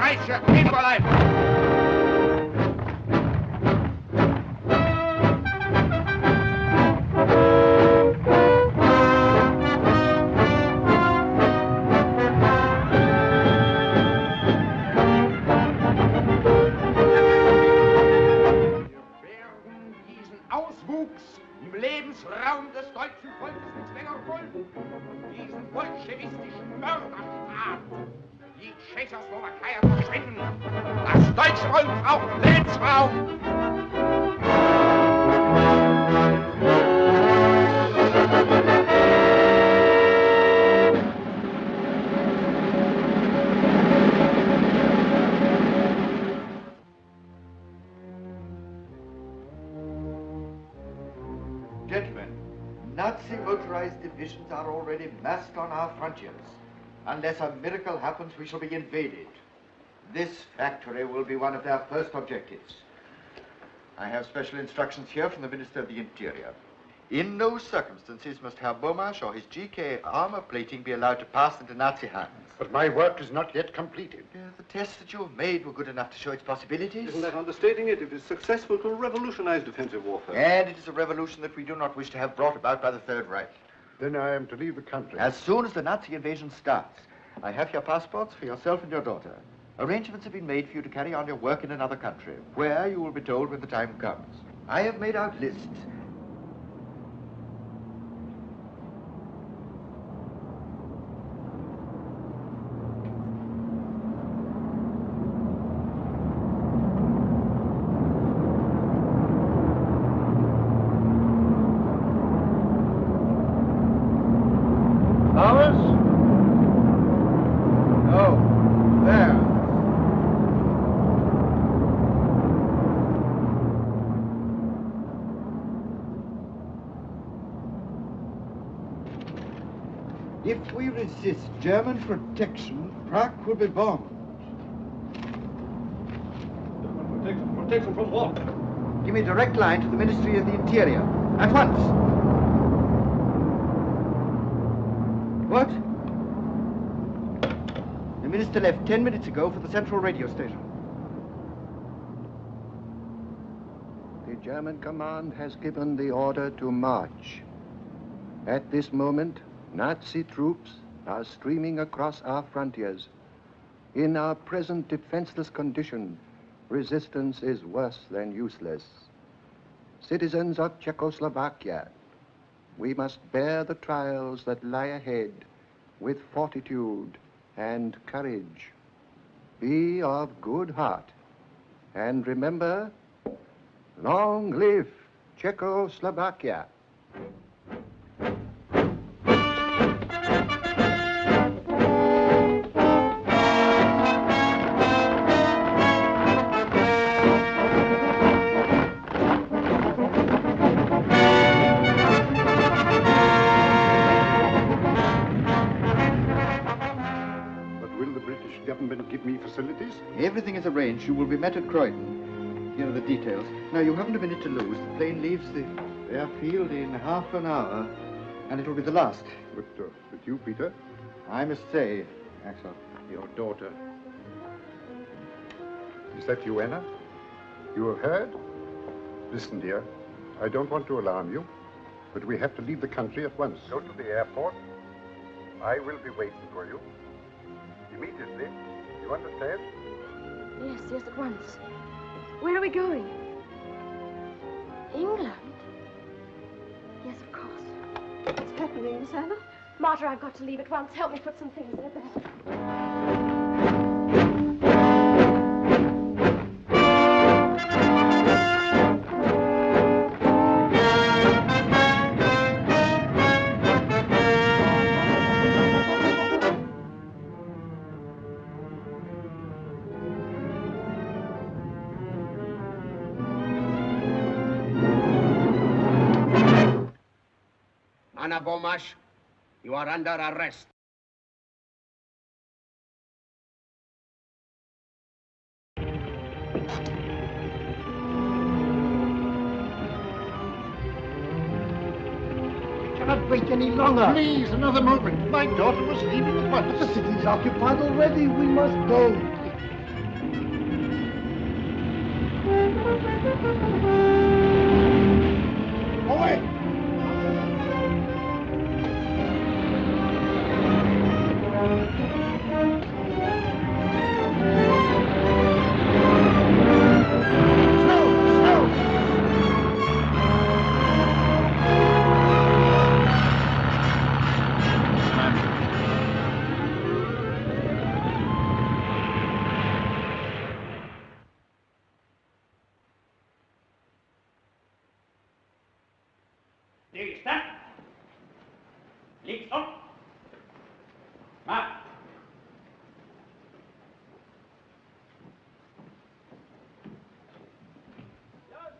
Reiche einverleiben. Im Lebensraum des deutschen Volkes nicht länger folgen. Diesen bolschewistischen Mörderstaat. Die Tschechoslowakei verschwinden. Das deutsche Volk braucht Lebensraum. Gentlemen, Nazi motorized divisions are already massed on our frontiers. Unless a miracle happens, we shall be invaded. This factory will be one of their first objectives. I have special instructions here from the Minister of the Interior. In no circumstances must Herr Beaumarchais or his GK armor plating be allowed to pass into Nazi hands. But my work is not yet completed. The tests that you have made were good enough to show its possibilities. Isn't that understating it? If it's successful, it will revolutionize defensive warfare. And it is a revolution that we do not wish to have brought about by the Third Reich. Then I am to leave the country. As soon as the Nazi invasion starts, I have your passports for yourself and your daughter. Arrangements have been made for you to carry on your work in another country, where you will be told when the time comes. I have made out lists. If we resist German protection, Prague will be bombed. Protection from what? Give me a direct line to the Ministry of the Interior. At once. What? The minister left 10 minutes ago for the central radio station. The German command has given the order to march. At this moment, Nazi troops are streaming across our frontiers. In our present defenseless condition, resistance is worse than useless. Citizens of Czechoslovakia, we must bear the trials that lie ahead with fortitude and courage. Be of good heart, and remember, long live Czechoslovakia. Facilities? Everything is arranged. You will be met at Croydon. Here are the details. Now, you haven't a minute to lose. The plane leaves the airfield in half an hour, and it will be the last. But you, Peter? I must say, Axel. Your daughter. Is that you, Anna? You have heard? Listen, dear. I don't want to alarm you, but we have to leave the country at once. Go to the airport. I will be waiting for you. Immediately. You understand? Yes, at once. Where are we going? England? Yes, of course. What's happening, Miss Anna? Martha, I've got to leave at once. Help me put some things in a bag. Anna Beaumarchais, you are under arrest. We cannot wait any longer. Please, another moment. My daughter was leaving at once. The city is occupied already. We must go. Away! Stillstand. Links upp. Marsch. Los,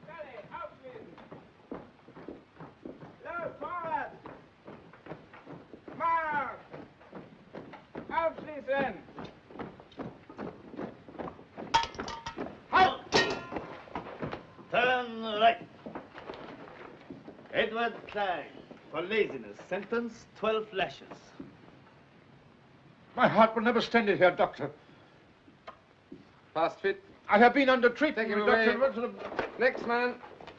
Kalle, aufschließen. Los, vorwärts. Marsch. Aufschließen. Halt. Turn right. Edward Klein, for laziness, sentence 12 lashes. My heart will never stand it here, Doctor. Fast fit. I have been under treatment, Take him Doctor. away. Next man.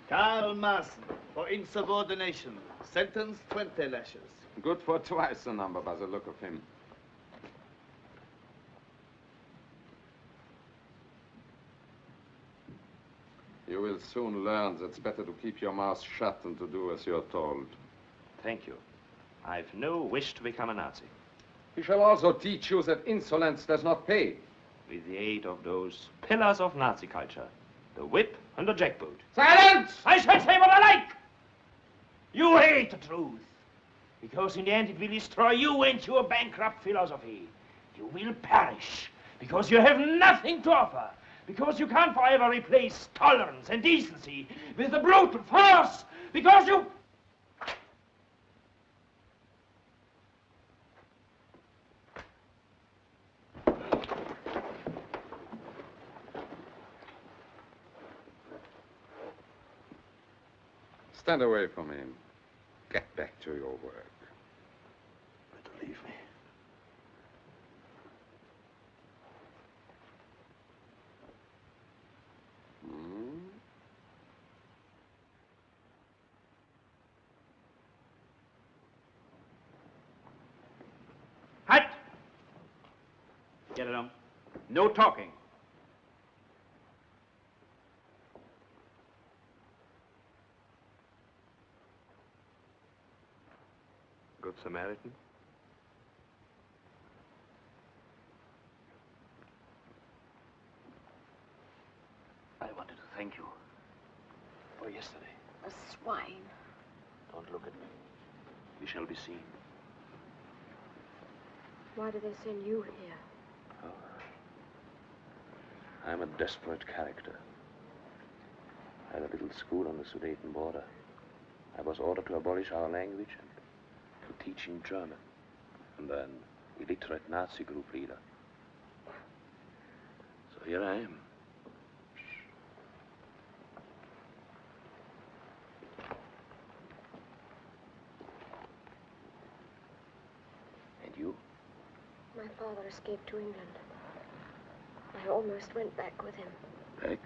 Karl Maaßen, for insubordination, sentence 20 lashes. Good for twice the number by the look of him. You will soon learn that it's better to keep your mouth shut than to do as you're told. Thank you. I've no wish to become a Nazi. He shall also teach you that insolence does not pay. With the aid of those pillars of Nazi culture, the whip and the jackboot. Silence! I shall say what I like. You hate the truth. Because in the end it will destroy you and your bankrupt philosophy. You will perish because you have nothing to offer. Because you can't forever replace tolerance and decency with the brutal force. Because you... Stand away from him. Get back to your work. Better leave me. Halt! Get along. No talking. Good Samaritan. I wanted to thank you for yesterday. A swine. Don't look at me. We shall be seen. Why do they send you here? Oh. I'm a desperate character. I had a little school on the Sudeten border. I was ordered to abolish our language and to teach in German. And then illiterate Nazi group leader. So here I am. And you? My father escaped to England. I almost went back with him. Back?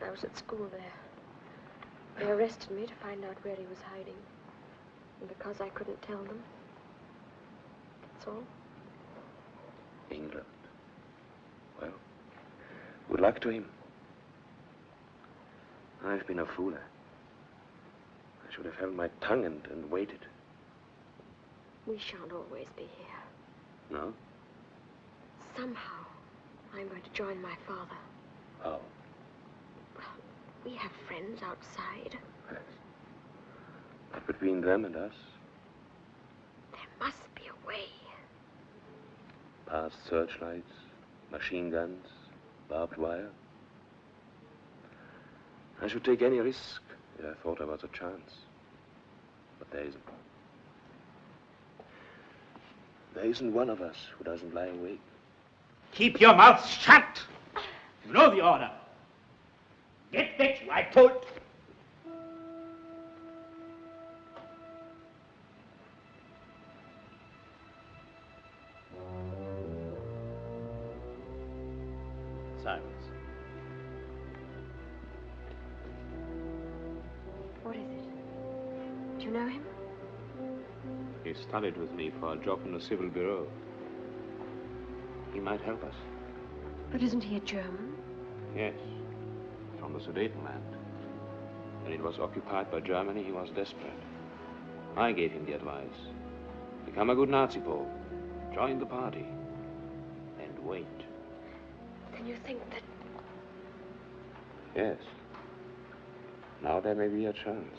I was at school there. They arrested me to find out where he was hiding. And because I couldn't tell them, that's all. England. Well, good luck to him. I've been a fool. I should have held my tongue and waited. We shan't always be here. No? Somehow, I'm going to join my father. How? Well, we have friends outside. Yes. But between them and us, There must be a way. past searchlights, machine guns, barbed wire. I should take any risk if I thought there was a chance. But there isn't. There isn't one of us who doesn't lie awake. Keep your mouth shut. You know the order. Get back, I told. Silence. you know him? He studied with me for a job in the civil bureau. He might help us. But isn't he a German? Yes, from the Sudetenland. When it was occupied by Germany, he was desperate. I gave him the advice. Become a good Nazi Pole. Join the party. And wait. Then you think that... Yes. Now there may be a chance.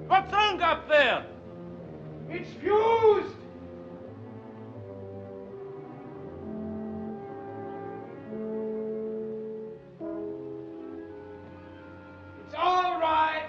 What's wrong up there? It's fused! It's all right.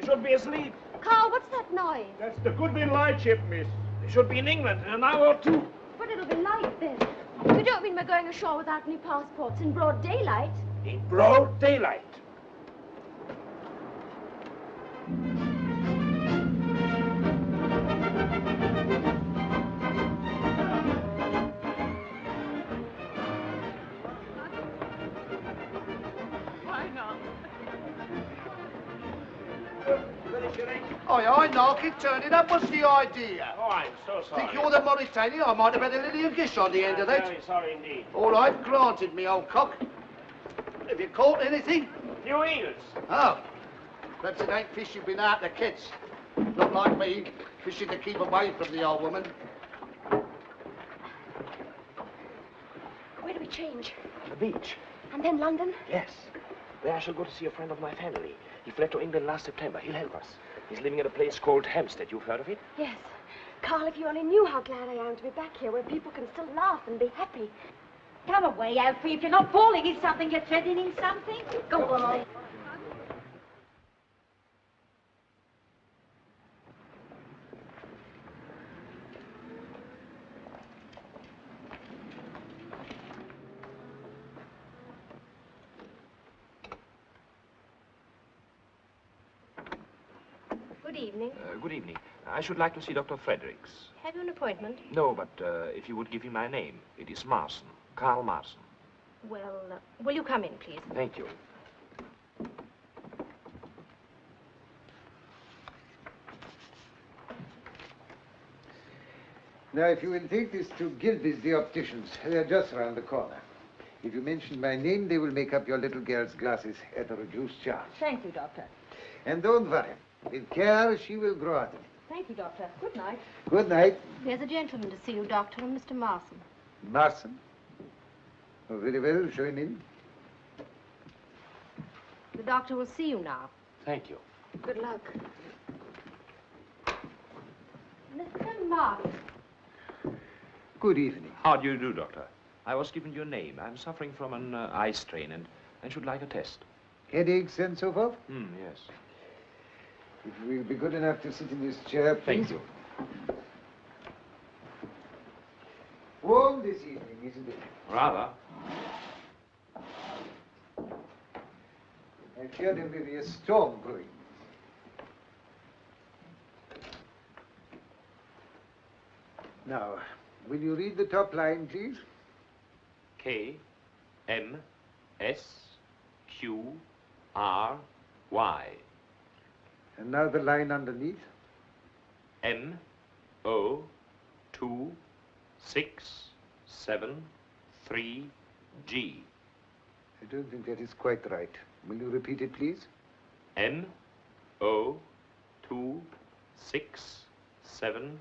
You should be asleep. Carl, what's that noise? That's the Goodwin lightship, miss. They should be in England in an hour or two. But it'll be light then. You don't mean we're going ashore without any passports in broad daylight? In broad daylight. Aye, knock it, turn it up. What's the idea? Oh, I'm so sorry. Think you're the Mauritania? I might have had a Lillian Gish on the end of that. Very sorry indeed. All right, granted, me old cock. Have you caught anything? Few eels. Oh. Perhaps it ain't fish you've been out to catch. Not like me, fishing to keep away from the old woman. Where do we change? The beach. And then London? Yes. There I shall go to see a friend of my family. He fled to England last September. He'll help us. He's living at a place called Hampstead. You've heard of it? Yes. Carl, if you only knew how glad I am to be back here where people can still laugh and be happy. Come away, Alfie. If you're not falling in something, you're threatening something. Go on. Good evening. Good evening. I should like to see Dr. Fredericks. Have you an appointment? No, but if you would give him my name. It is Marson. Karl Marson. Well, will you come in, please? Thank you. Now, if you will take this to Gilby's, the opticians, they're just round the corner. If you mention my name, they will make up your little girl's glasses at a reduced charge. Thank you, Doctor. And don't worry. With care, she will grow out of it. Thank you, Doctor. Good night. Good night. There's a gentleman to see you, Doctor, and Mr. Marson. Marson. Oh, very well. Show him in. The doctor will see you now. Thank you. Good luck. Mr. Marson. Good evening. How do you do, Doctor? I was given your name. I'm suffering from an eye strain and should like a test. Headaches and so forth? Yes. If you will be good enough to sit in this chair, please. Thank you. Warm this evening, isn't it? Rather. I fear there may be a storm brewing. Now, will you read the top line, please? K, M, S, Q, R, Y. And now the line underneath. M, M0267 I don't think that is quite right. Will you repeat it, please? M0267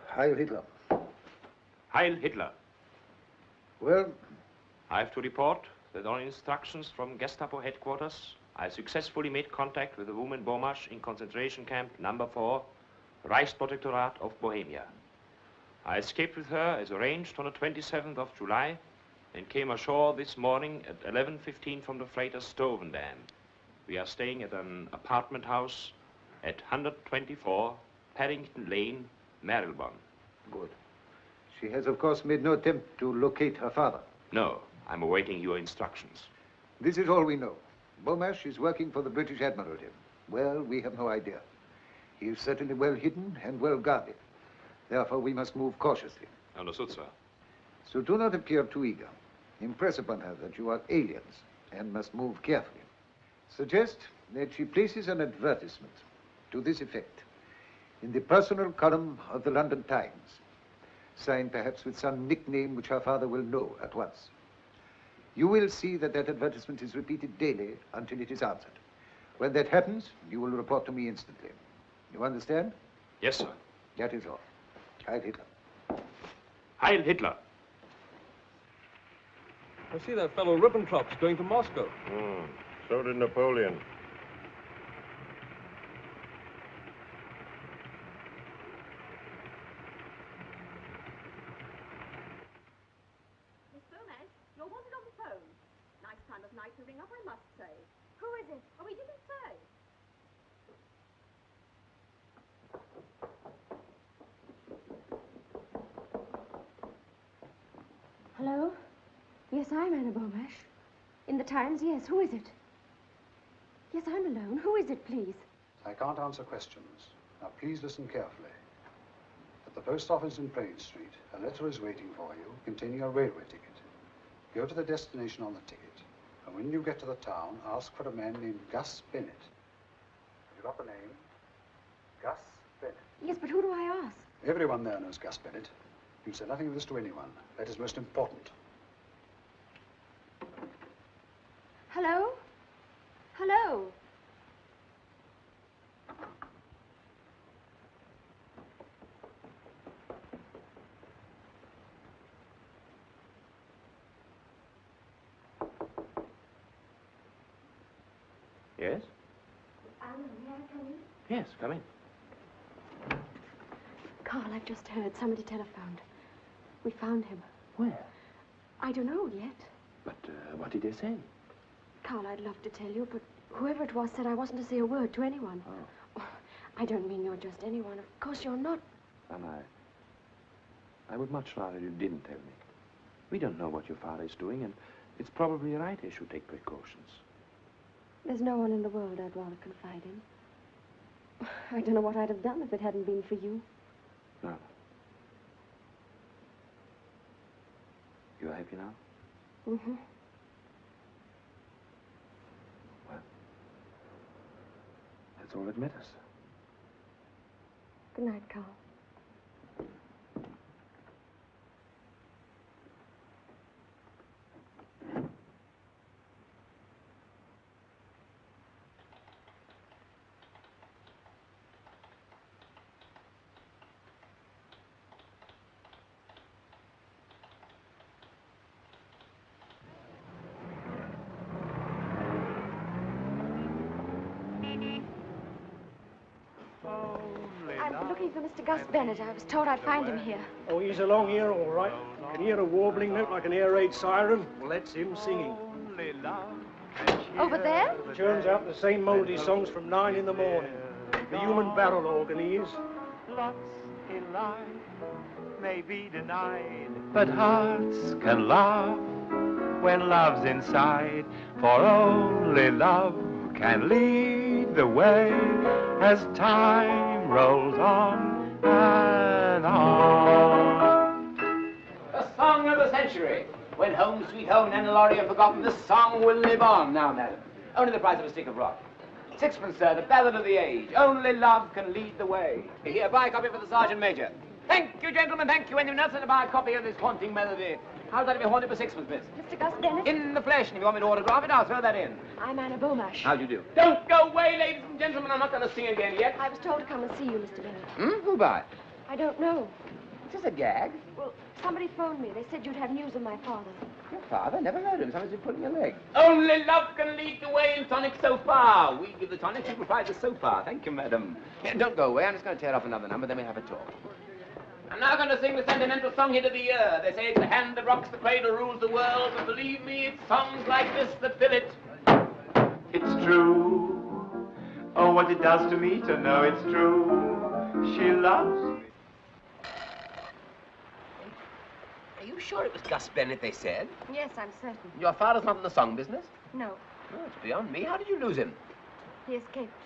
Heil Hitler. Heil Hitler. Well? I have to report that on instructions from Gestapo headquarters, I successfully made contact with the woman Bomash in concentration camp number 4, Reichsprotektorat of Bohemia. I escaped with her as arranged on the 27th of July and came ashore this morning at 11:15 from the freighter Stovendam. We are staying at an apartment house at 124 Paddington Lane, Marylebone. Good. She has, of course, made no attempt to locate her father. No, I'm awaiting your instructions. This is all we know. Bomash is working for the British Admiralty. Well, we have no idea. He is certainly well hidden and well guarded. Therefore, we must move cautiously. Understood, sir. So do not appear too eager. Impress upon her that you are aliens and must move carefully. Suggest that she places an advertisement to this effect in the personal column of the London Times, signed perhaps with some nickname which her father will know at once. You will see that that advertisement is repeated daily until it is answered. When that happens, you will report to me instantly. You understand? Yes, sir. That is all. Heil Hitler. Heil Hitler. I see that fellow Ribbentrop's going to Moscow. So did Napoleon. Miss Gomez, you're wanted on the phone. Nice time of night to ring up, I must say. Who is it? Oh, he didn't say. Hello? Yes, I'm Anna Bomash. In the Times, yes. Who is it? Yes, I'm alone. Who is it, please? I can't answer questions. Now, please listen carefully. At the post office in Praed Street, a letter is waiting for you containing a railway ticket. Go to the destination on the ticket, and when you get to the town, ask for a man named Gus Bennett. Have you got the name? Gus Bennett. Yes, but who do I ask? Everyone there knows Gus Bennett. You say nothing of this to anyone. That is most important. Hello? Hello? Yes? Anna, may I come in? Yes, come in. Carl, I've just heard. Somebody telephoned. We found him. Where? I don't know yet. But what did they say? Carl, I'd love to tell you, but whoever it was said I wasn't to say a word to anyone. Oh. I don't mean you're just anyone. Of course you're not. And I would much rather you didn't tell me. We don't know what your father is doing, and it's probably right I should take precautions. There's no one in the world I'd rather confide in. I don't know what I'd have done if it hadn't been for you. No. You're happy now? Mm-hmm. Well, that's all that matters. Good night, Carl. I'm looking for Mr. Gus Bennett. I was told I'd find him here. Oh, he's along here, all right. You can hear a warbling note like an air raid siren. Well, that's him singing. Over there? Churns out the same mouldy songs from 9 in the morning. The human barrel organ he is. Lots in life may be denied, but hearts can laugh when love's inside, for only love can lead the way as time rolls on and on. The song of the century. When Home Sweet Home and Laurie are forgotten, this song will live on. Now, madam, only the price of a stick of rock. Sixpence, sir, the ballad of the age. Only love can lead the way. Here, buy a copy for the Sergeant Major. Thank you, gentlemen, thank you. Anyone else to buy a copy of this haunting melody? How's that to be haunted for sixpence, miss? Mr. Gus Bennett? In the flesh, and if you want me to autograph it, I'll throw that in. I'm Anna Beaumarsh. How do you do? Don't go away, ladies and gentlemen. I'm not going to sing again yet. I was told to come and see you, Mr. Bennett. Who by? I don't know. Is this a gag? Well, somebody phoned me. They said you'd have news of my father. Your father? Never heard of him. Somebody's been pulling your leg. Only love can lead the way in tonic so far. We give the tonic, you provide the so far. Thank you, madam. Yeah, don't go away. I'm just going to tear off another number, then we'll have a talk. I'm now going to sing the sentimental song hit of the year. They say it's the hand that rocks the cradle, rules the world. But believe me, it's songs like this that fill it. It's true. Oh, what it does to me to know it's true. She loves me. Are you sure it was Gus Bennett, they said? Yes, I'm certain. Your father's not in the song business? No. Oh, it's beyond me. How did you lose him? He escaped.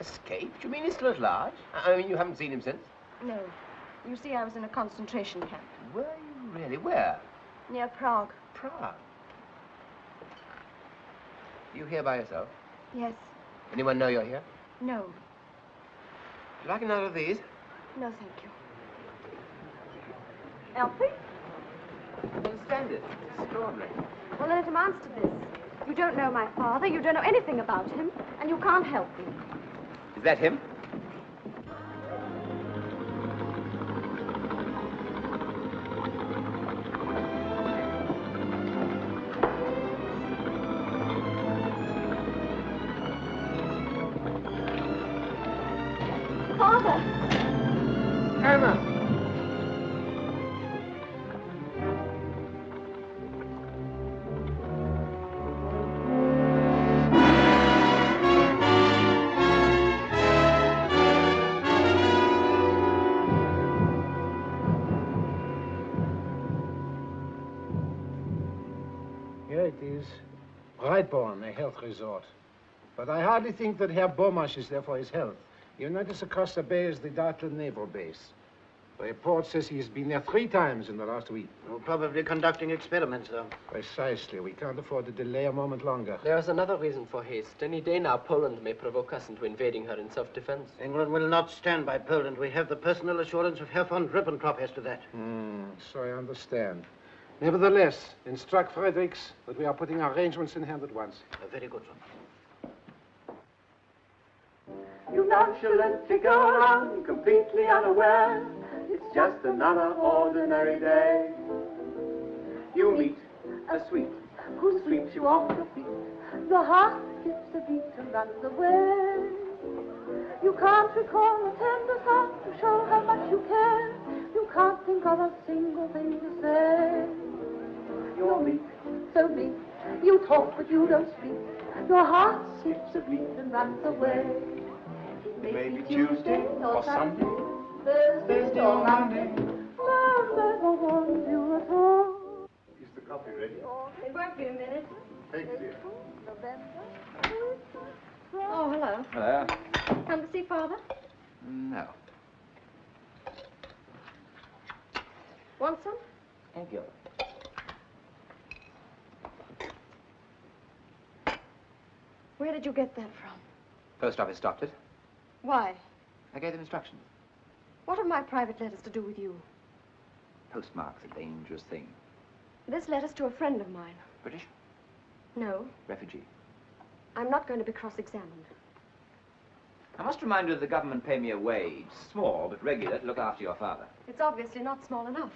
Escaped? You mean he's still at large? I mean, you haven't seen him since? No. You see, I was in a concentration camp. Were you really? Where? Near Prague. Prague? You here by yourself? Yes. Anyone know you're here? No. Would you like another of these? No, thank you. Elfie? I don't understand it. It's extraordinary. Well, then it amounts to this. You don't know my father, you don't know anything about him, and you can't help me. Is that him? Father! Anna! Here it is. Brightborn, a health resort. But I hardly think that Herr Beaumarsh is there for his health. You notice across the bay is the Dartland Naval Base. The report says he's been there 3 times in the last week. Well, probably conducting experiments, though. Precisely. We can't afford to delay a moment longer. There is another reason for haste. Any day now, Poland may provoke us into invading her in self-defense. England will not stand by Poland. We have the personal assurance of Herr von Ribbentrop as to that. So I understand. Nevertheless, instruct Fredericks that we are putting arrangements in hand at once. Very good, sir. You nonchalantly go on, completely unaware. It's just another ordinary day. You meet a sweet who sweeps you off your feet. The heart skips a beat and runs away. You can't recall a tender thought to show how much you care. You can't think of a single thing to say. You're meek, so meek. You talk but you don't speak. Your heart skips a beat and runs away. Maybe Tuesday or Sunday, Thursday or Monday. Love never warns you at all. Is the coffee ready? It won't be a minute. Thanks, dear. Oh, hello. Hello. Come to see Father? No. Want some? Thank you. Where did you get that from? Post office stopped it. Why? I gave them instructions. What have my private letters to do with you? Postmark's a dangerous thing. This letter's to a friend of mine. British? No, Refugee. I'm not going to be cross-examined. I must remind you that the government pay me a wage, small but regular, to look after your father. It's obviously not small enough.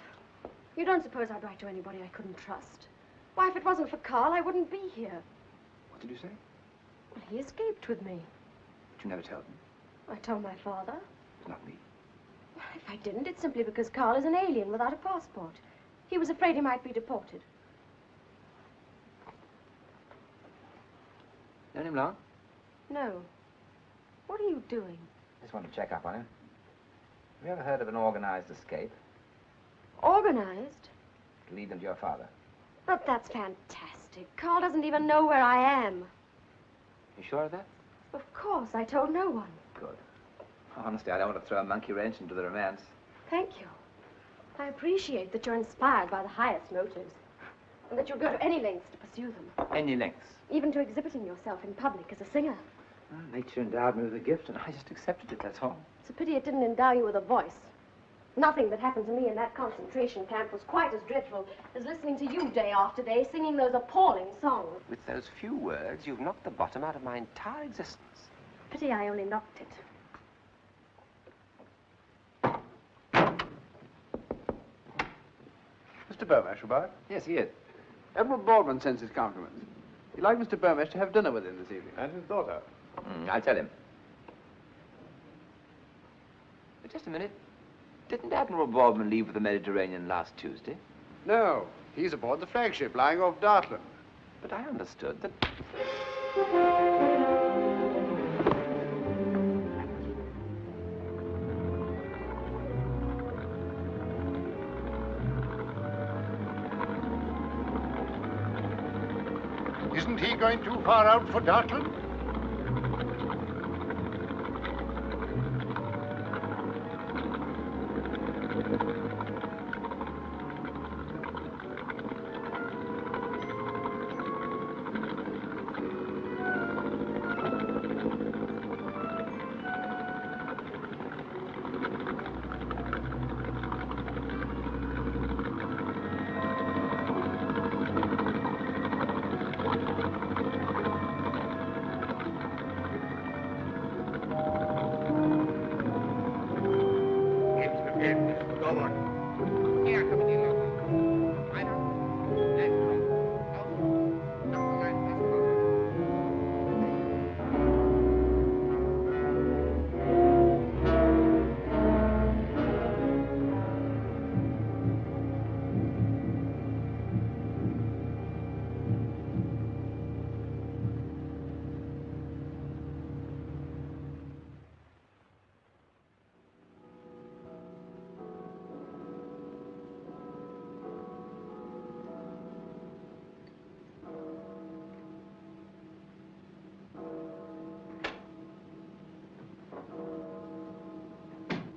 You don't suppose I'd write to anybody I couldn't trust? Why, if it wasn't for Carl, I wouldn't be here. What did you say? Well, he escaped with me. But you never told me. I told my father. It's not me. If I didn't, it's simply because Carl is an alien without a passport. He was afraid he might be deported. Known him long? No. What are you doing? Just want to check up on him. Have you ever heard of an organized escape? Organized? To lead them to your father. But that's fantastic. Dick. Carl doesn't even know where I am. You sure of that? Of course, I told no one. Good. Honestly, I don't want to throw a monkey wrench into the romance. Thank you. I appreciate that you're inspired by the highest motives, and that you'll go to any lengths to pursue them. Any lengths? Even to exhibiting yourself in public as a singer. Well, nature endowed me with a gift, and I just accepted it, that's all. It's a pity it didn't endow you with a voice. Nothing that happened to me in that concentration camp was quite as dreadful as listening to you day after day singing those appalling songs. With those few words, you've knocked the bottom out of my entire existence. Pity I only knocked it. Mr. Burmash about? Yes, he is. Admiral Baldwin sends his compliments. He'd like Mr. Burmash to have dinner with him this evening. And his daughter. I'll tell him. But just a minute. Didn't Admiral Baldwin leave for the Mediterranean last Tuesday? No, he's aboard the flagship lying off Dartland. But I understood that... Isn't he going too far out for Dartland?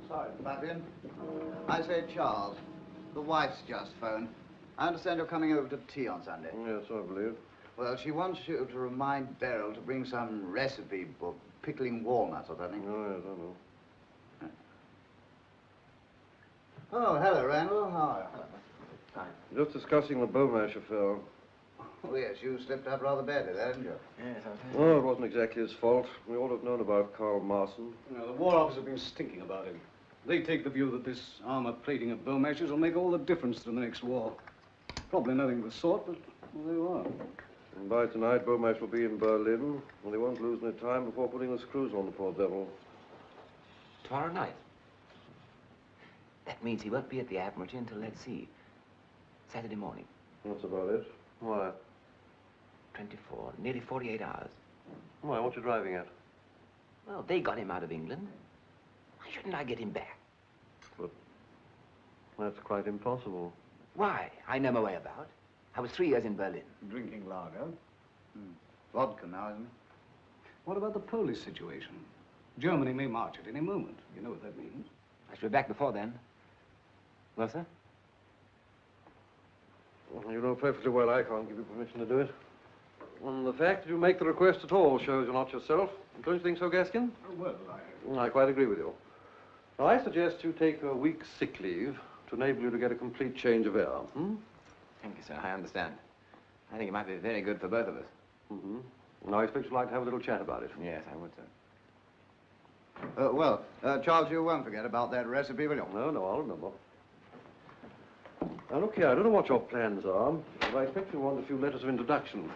Sorry, Fabian. I say, Charles, the wife's just phoned. I understand you're coming over to tea on Sunday. Yes, I believe. Well, she wants you to remind Beryl to bring some recipe book, pickling walnuts or something. Oh, yes, I know. Oh, hello, Randall. How are you? Hi. Just discussing the Beaumash affair. Oh, yes, you slipped up rather badly, hadn't you? Yes, Oh, it wasn't exactly his fault. We ought to have known about Carl Marson. No, the War Office have been stinking about him. They take the view that this armor plating of Beaumash's will make all the difference to the next war. Probably nothing of the sort, but well, there you are. And by tonight, Beaumash will be in Berlin, and they won't lose any time before putting the screws on the poor devil. Tomorrow night? That means he won't be at the Admiralty until, let's see, Saturday morning. That's about it. Why? 24, nearly 48 hours. Why, what you driving at? Well, they got him out of England. Why shouldn't I get him back? But that's quite impossible. Why? I know my way about. I was 3 years in Berlin. Drinking lager. Vodka now, isn't it? What about the Polish situation? Germany may march at any moment. You know what that means. I should be back before then. Well, sir? Well, you know perfectly well I can't give you permission to do it. And the fact that you make the request at all shows you're not yourself. Don't you think so, Gaskin? Oh, well, I quite agree with you. Now, I suggest you take a week's sick leave to enable you to get a complete change of air. Thank you, sir. I understand. I think it might be very good for both of us. Now, I expect you'd like to have a little chat about it. Yes, I would, sir. Well, Charles, you won't forget about that recipe, will you? No, I'll remember. Now, look here, I don't know what your plans are, but I expect you want a few letters of introduction.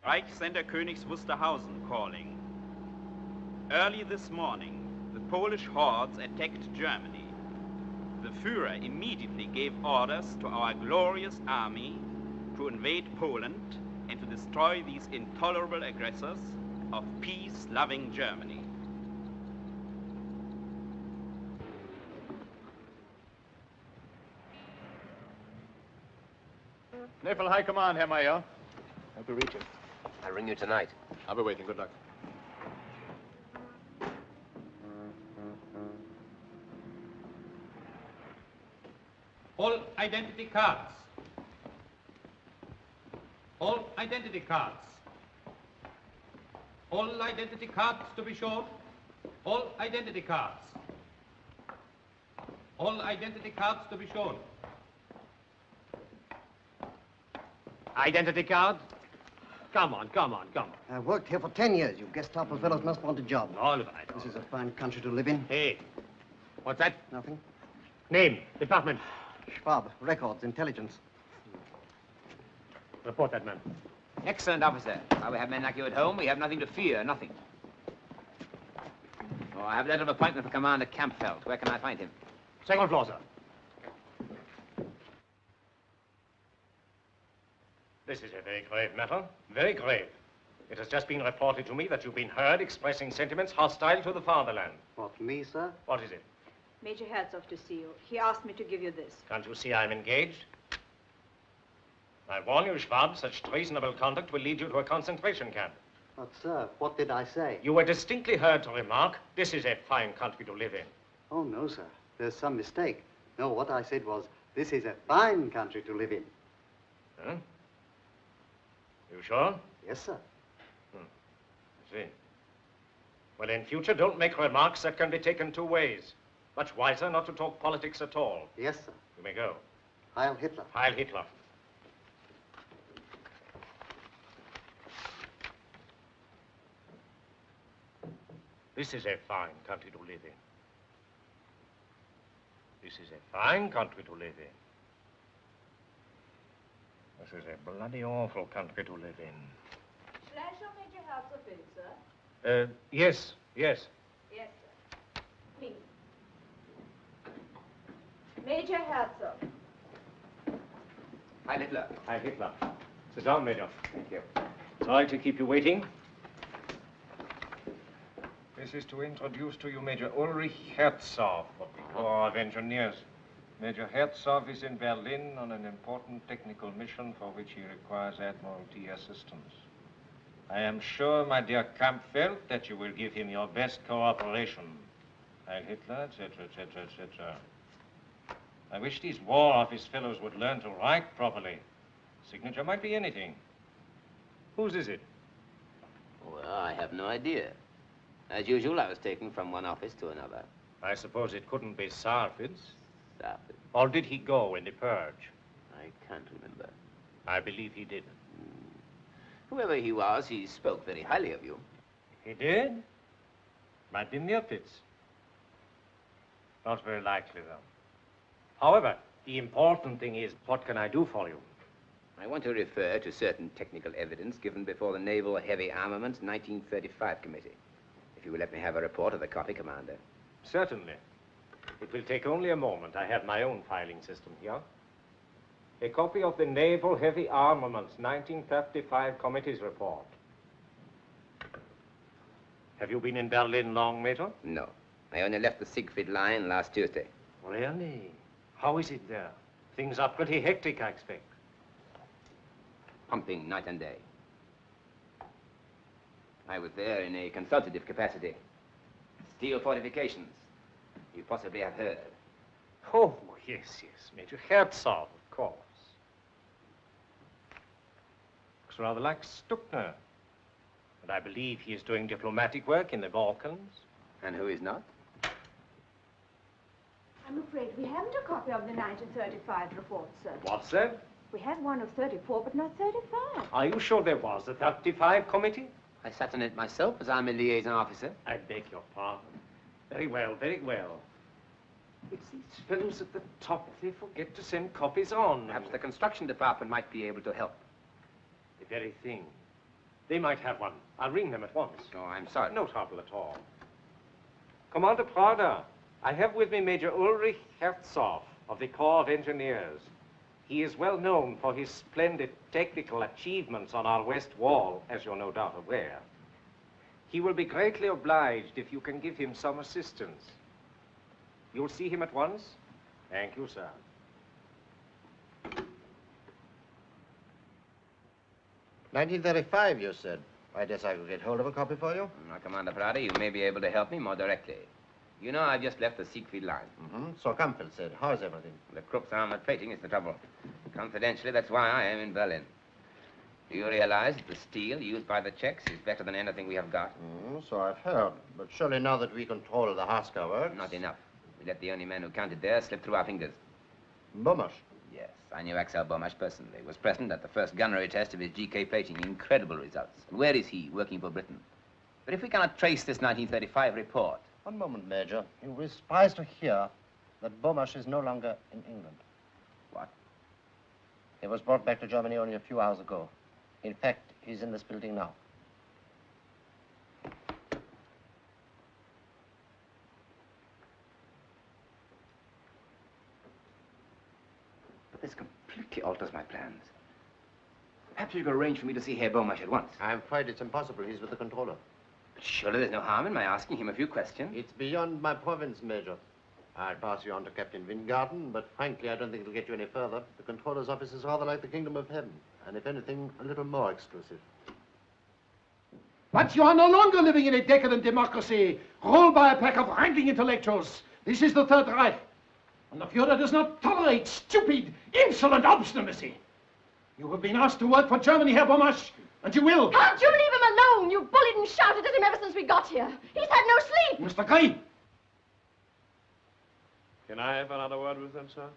Reichssender Königs Wusterhausen calling. Early this morning, the Polish hordes attacked Germany. The Führer immediately gave orders to our glorious army to invade Poland and to destroy these intolerable aggressors of peace-loving Germany. Naval High Command, Herr Mayer. How to reach him? I'll ring you tonight. I'll be waiting. Good luck. All identity cards. All identity cards. All identity cards to be shown. All identity cards. All identity cards to be shown. Identity card? Come on, come on, come on. I've worked here for 10 years. You gestapo fellows must want a job. All right. This is a fine country to live in. Hey, what's that? Nothing. Name, department. Schwab, records, intelligence. Report that man. Excellent, officer. While we have men like you at home, we have nothing to fear, nothing. Oh, I have a letter of appointment for Commander Kampfeld. Where can I find him? Second floor, sir. This is a very grave matter. Very grave. It has just been reported to me that you've been heard expressing sentiments hostile to the fatherland. What, me, sir? What is it? Major Herzog to see you. He asked me to give you this. Can't you see I'm engaged? I warn you, Schwab, such treasonable conduct will lead you to a concentration camp. But, sir, what did I say? You were distinctly heard to remark, this is a fine country to live in. Oh, no, sir. There's some mistake. No, what I said was, this is a fine country to live in. Huh? You sure? Yes, sir. I see. Well, in future, don't make remarks that can be taken two ways. Much wiser not to talk politics at all. Yes, sir. You may go. Heil Hitler. Heil Hitler. This is a fine country to live in. This is a fine country to live in. This is a bloody awful country to live in. Shall I show Major Herzog in, sir? Yes, yes. Yes, sir. Please. Major Herzog. Heil Hitler. Heil Hitler. Sit down, Major. Thank you. Sorry to keep you waiting. This is to introduce to you Major Ulrich Herzog of the Corps of Engineers. Major Herzog is in Berlin on an important technical mission for which he requires Admiralty assistance. I am sure, my dear Kampfeld, that you will give him your best cooperation. Heil Hitler, etc., etc., etc. I wish these War Office fellows would learn to write properly. Signature might be anything. Whose is it? Well, I have no idea. As usual, I was taken from one office to another. I suppose it couldn't be Sarford's. Sarford. Or did he go in the purge? I can't remember. I believe he did. Whoever he was, he spoke very highly of you. He did? Might be Mirpitz. Not very likely, though. However, the important thing is, what can I do for you? I want to refer to certain technical evidence given before the Naval Heavy Armaments 1935 Committee. If you will let me have a report of the copy, Commander. Certainly. It will take only a moment. I have my own filing system here. A copy of the Naval Heavy Armaments 1935 Committee's report. Have you been in Berlin long, Major? No. I only left the Siegfried Line last Tuesday. Really? How is it there? Things are pretty hectic, I expect. Pumping night and day. I was there in a consultative capacity. Steel fortifications. You possibly have heard. Oh, yes, yes. Major Herzog, of course. Looks rather like Stuckner. And I believe he is doing diplomatic work in the Balkans. And who is not? I'm afraid we haven't a copy of the 1935 report, sir. What's that? We had one of 34, but not 35. Are you sure there was a 35 committee? I sat on it myself, as I'm a liaison officer. I beg your pardon. Very well, very well. It's these fellows at the top. They forget to send copies on. Perhaps the construction department might be able to help. The very thing. They might have one. I'll ring them at once. Oh, I'm sorry. No trouble at all. Commander Prader, I have with me Major Ulrich Herzog of the Corps of Engineers. He is well known for his splendid technical achievements on our west wall, as you're no doubt aware. He will be greatly obliged if you can give him some assistance. You'll see him at once? Thank you, sir. "1935, you said. I guess I could get hold of a copy for you. Now, Commander Prada, you may be able to help me more directly. You know, I've just left the Siegfried line. So Campbell said. How's everything? The Krupp's armored plating is the trouble. Confidentially, that's why I am in Berlin. Do you realize that the steel used by the Czechs is better than anything we have got? So I've heard. But surely now that we control the Haska works... Not enough. We let the only man who counted there slip through our fingers. Bomash? Yes, I knew Axel Bomash personally. Was present at the first gunnery test of his GK plating. Incredible results. And where is he, working for Britain? But if we cannot trace this 1935 report... One moment, Major. You'll be surprised to hear that Bomash is no longer in England. What? He was brought back to Germany only a few hours ago. In fact, he's in this building now. But this completely alters my plans. Perhaps you could arrange for me to see Herr Bomash at once. I'm afraid it's impossible. He's with the controller. But surely there's no harm in my asking him a few questions. It's beyond my province, Major. I'll pass you on to Captain Wingarden, but frankly, I don't think it'll get you any further. The controller's office is rather like the kingdom of heaven, and if anything, a little more exclusive. But you are no longer living in a decadent democracy, ruled by a pack of wrangling intellectuals. This is the Third Reich, and the Führer does not tolerate stupid, insolent obstinacy. You have been asked to work for Germany, Herr Bomash, and you will. Can't you leave him alone? You've bullied and shouted at him ever since we got here. He's had no sleep. Mr. Green. Can I have another word with them, sir?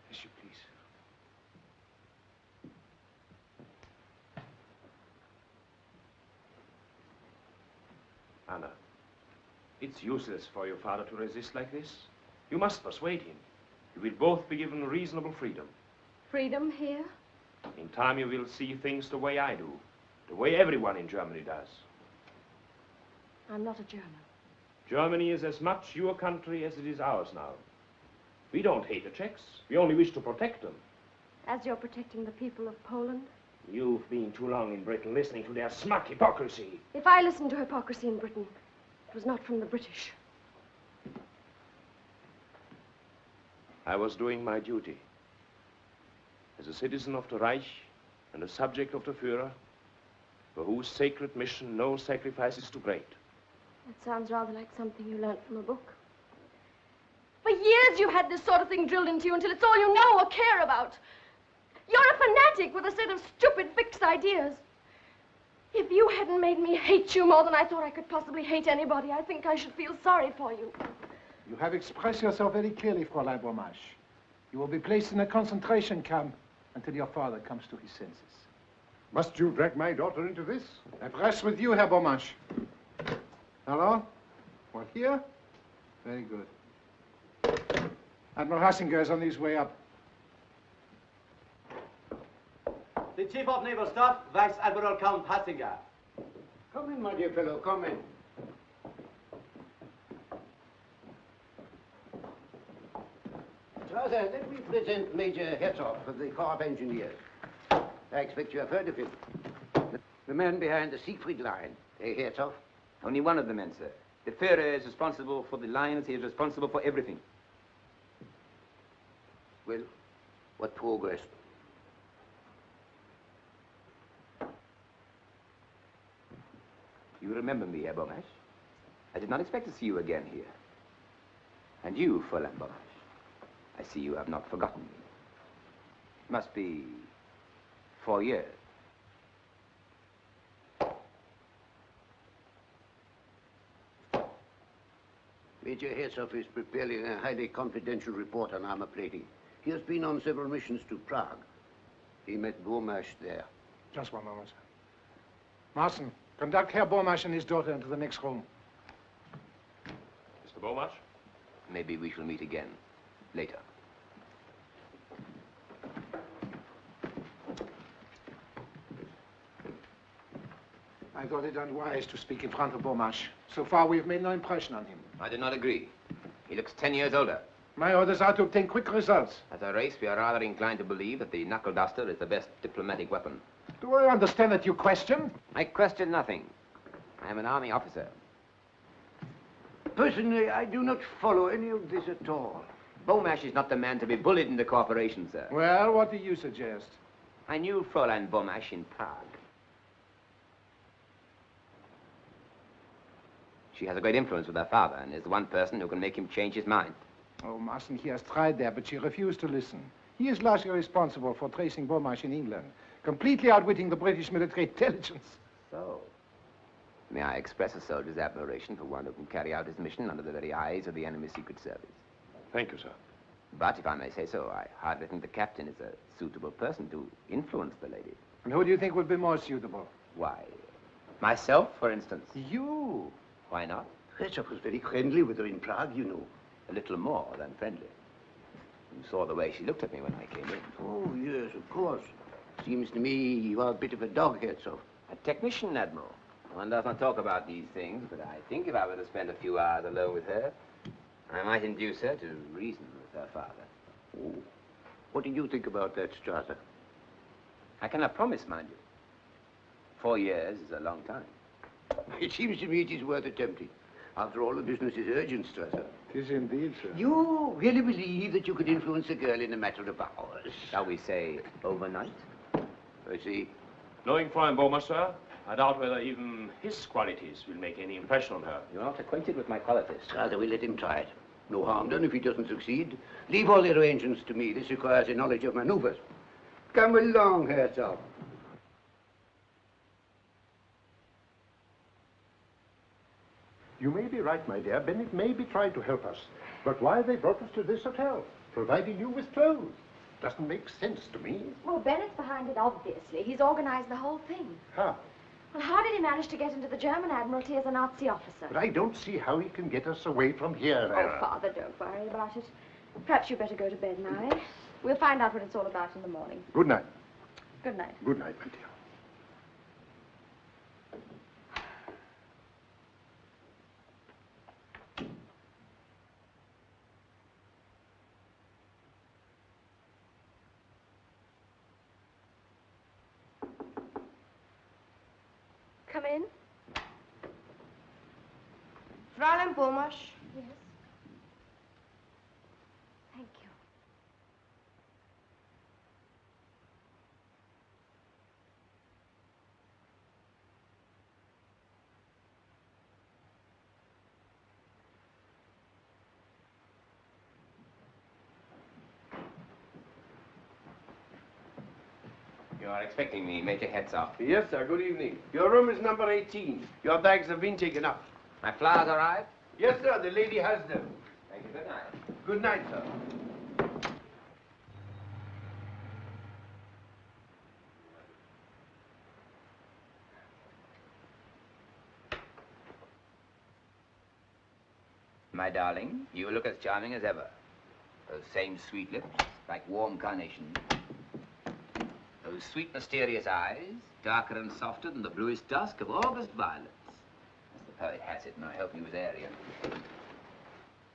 Yes, you please. Anna, it's useless for your father to resist like this. You must persuade him. You will both be given reasonable freedom. Freedom here? In time, you will see things the way I do, the way everyone in Germany does. I'm not a German. Germany is as much your country as it is ours now. We don't hate the Czechs. We only wish to protect them. As you're protecting the people of Poland? You've been too long in Britain listening to their smug hypocrisy. If I listened to hypocrisy in Britain, it was not from the British. I was doing my duty. As a citizen of the Reich and a subject of the Führer, for whose sacred mission no sacrifice is too great. That sounds rather like something you learned from a book. For years you've had this sort of thing drilled into you until it's all you know or care about. You're a fanatic with a set of stupid fixed ideas. If you hadn't made me hate you more than I thought I could possibly hate anybody, I think I should feel sorry for you. You have expressed yourself very clearly, Fräulein Bomash. You will be placed in a concentration camp until your father comes to his senses. Must you drag my daughter into this? I press with you, Herr Bomash. Hello? What, here? Very good. Admiral Hassinger is on his way up. The Chief of Naval Staff, Vice Admiral Count Hassinger. Come in, my dear fellow, come in. Strasser, let me present Major Herzog of the Corps of Engineers. I expect you have heard of him. The man behind the Siegfried line. Herzog? Only one of the men, sir. The Führer is responsible for the lines. He is responsible for everything. Well, what progress? You remember me, Herr Bomash? I did not expect to see you again here. And you, Fräulein Bomash, I see you have not forgotten me. It must be 4 years. Major Herzog is preparing a highly confidential report on armor plating. He has been on several missions to Prague. He met Bomash there. Just one moment, sir. Marson, conduct Herr Bomash and his daughter into the next room. Mr. Bomash? Maybe we shall meet again later. I thought it unwise to speak in front of Bomash. So far, we have made no impression on him. I do not agree. He looks 10 years older. My orders are to obtain quick results. As a race, we are rather inclined to believe that the knuckle duster is the best diplomatic weapon. Do I understand that you question? I question nothing. I am an army officer. Personally, I do not follow any of this at all. Beaumarchais is not the man to be bullied into cooperation, sir. Well, what do you suggest? I knew Fräulein Beaumarchais in Prague. She has a great influence with her father and is the one person who can make him change his mind. Oh, Marson, he has tried that, but she refused to listen. He is largely responsible for tracing Beaumarchais in England, completely outwitting the British military intelligence. So, may I express a soldier's admiration for one who can carry out his mission under the very eyes of the enemy's secret service. Thank you, sir. But, if I may say so, I hardly think the captain is a suitable person to influence the lady. And who do you think would be more suitable? Why, myself, for instance. You? Why not? Khrushchev was very friendly with her in Prague, you know. A little more than friendly. You saw the way she looked at me when I came in. Oh, yes, of course. Seems to me you are a bit of a doghead, so. A technician, Admiral. One does not talk about these things, but I think if I were to spend a few hours alone with her, I might induce her to reason with her father. Oh. What did you think about that, Strasser? I cannot promise, mind you. 4 years is a long time. It seems to me it is worth attempting. After all, the business is urgent, Strasser. It is indeed, sir. You really believe that you could influence a girl in a matter of hours? Shall we say overnight? I see. Knowing Fräulein Beaumarchais, sir, I doubt whether even his qualities will make any impression on her. You're not acquainted with my qualities. Strasser, we let him try it. No harm done if he doesn't succeed. Leave all the arrangements to me. This requires a knowledge of maneuvers. Come along, Herzog. You may be right, my dear. Bennett may be trying to help us. But why they brought us to this hotel, providing you with clothes? Doesn't make sense to me. Well, Bennett's behind it, obviously. He's organized the whole thing. How? Well, how did he manage to get into the German Admiralty as a Nazi officer? But I don't see how he can get us away from here. Oh, Father, don't worry about it. Perhaps you'd better go to bed now, eh? We'll find out what it's all about in the morning. Good night. Good night. Good night, my dear. Come in. Fräulein Beaumarchais. Yes. Thank you. You are expecting me, Major Herzog. Yes, sir. Good evening. Your room is number 18. Your bags have been taken up. My flowers arrived? Yes, sir. The lady has them. Thank you. Good night. Good night, sir. My darling, you look as charming as ever. Those same sweet lips, like warm carnations. Those sweet, mysterious eyes, darker and softer than the bluest dusk of August violets. As the poet has it, and I hope he was Aryan.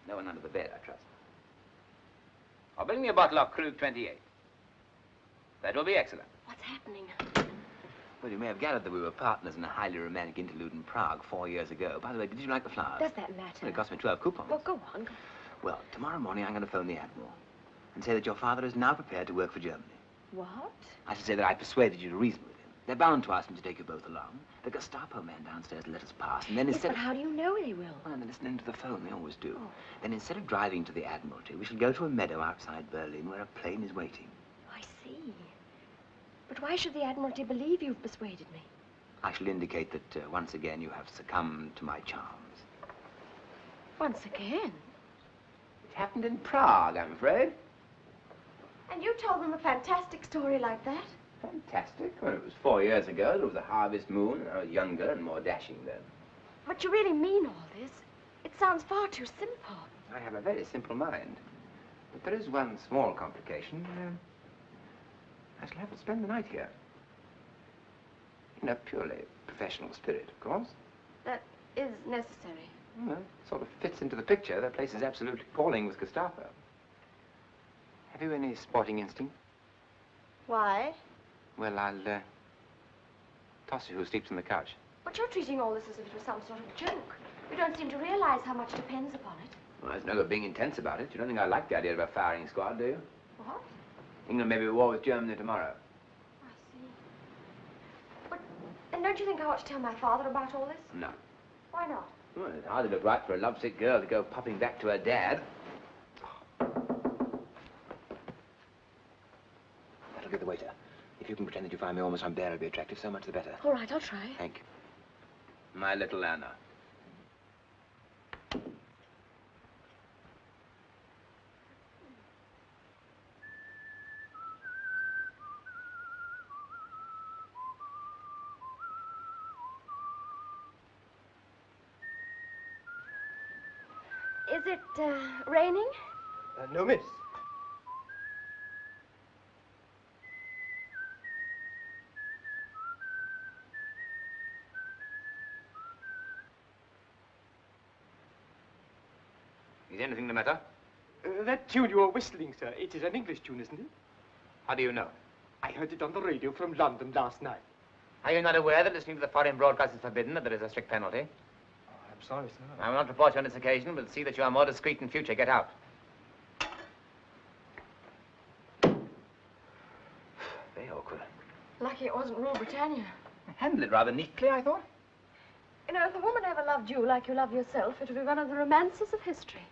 No one under the bed, I trust. Or bring me a bottle of Krug 28. That will be excellent. What's happening? Well, you may have gathered that we were partners in a highly romantic interlude in Prague 4 years ago. By the way, did you like the flowers? Does that matter? Well, it cost me 12 coupons. Well, go on. Well, tomorrow morning I'm going to phone the Admiral and say that your father is now prepared to work for Germany. What? I should say that I persuaded you to reason with him. They're bound to ask him to take you both along. The Gestapo man downstairs let us pass, and then Yes, instead but how do you know they will? Well, they're listening to the phone. They always do. Oh. Then instead of driving to the Admiralty, we shall go to a meadow outside Berlin where a plane is waiting. I see. But why should the Admiralty believe you've persuaded me? I shall indicate that once again you have succumbed to my charms. Once again? It happened in Prague, I'm afraid. And you told them a fantastic story like that? Fantastic. Well, it was 4 years ago. There was a harvest moon, and I was younger and more dashing then. But you really mean all this? It sounds far too simple. I have a very simple mind. But there is one small complication. I shall have to spend the night here. In a purely professional spirit, of course. That is necessary. Well, it sort of fits into the picture. The place is absolutely appalling with Gestapo. Have you any sporting instinct? Why? Well, I'll toss you who sleeps on the couch. But you're treating all this as if it was some sort of joke. You don't seem to realize how much depends upon it. Well, there's no good being intense about it. You don't think I like the idea of a firing squad, do you? What? England may be at war with Germany tomorrow. I see. But, and don't you think I ought to tell my father about all this? No. Why not? Well, it hardly look right for a lovesick girl to go popping back to her dad. That'll get the waiter. If you can pretend that you find me almost unbearably attractive, so much the better. All right, I'll try. Thank you. My little Anna. Is it, raining? No, miss. Is anything the matter? That tune you are whistling, sir, it is an English tune, isn't it? How do you know? I heard it on the radio from London last night. Are you not aware that listening to the foreign broadcast is forbidden, that there is a strict penalty? I'm sorry, sir. I will not report you on this occasion, but see that you are more discreet in future. Get out. Very awkward. Lucky it wasn't Rule Britannia. Handled it rather neatly, I thought. You know, if a woman ever loved you like you love yourself, it would be one of the romances of history.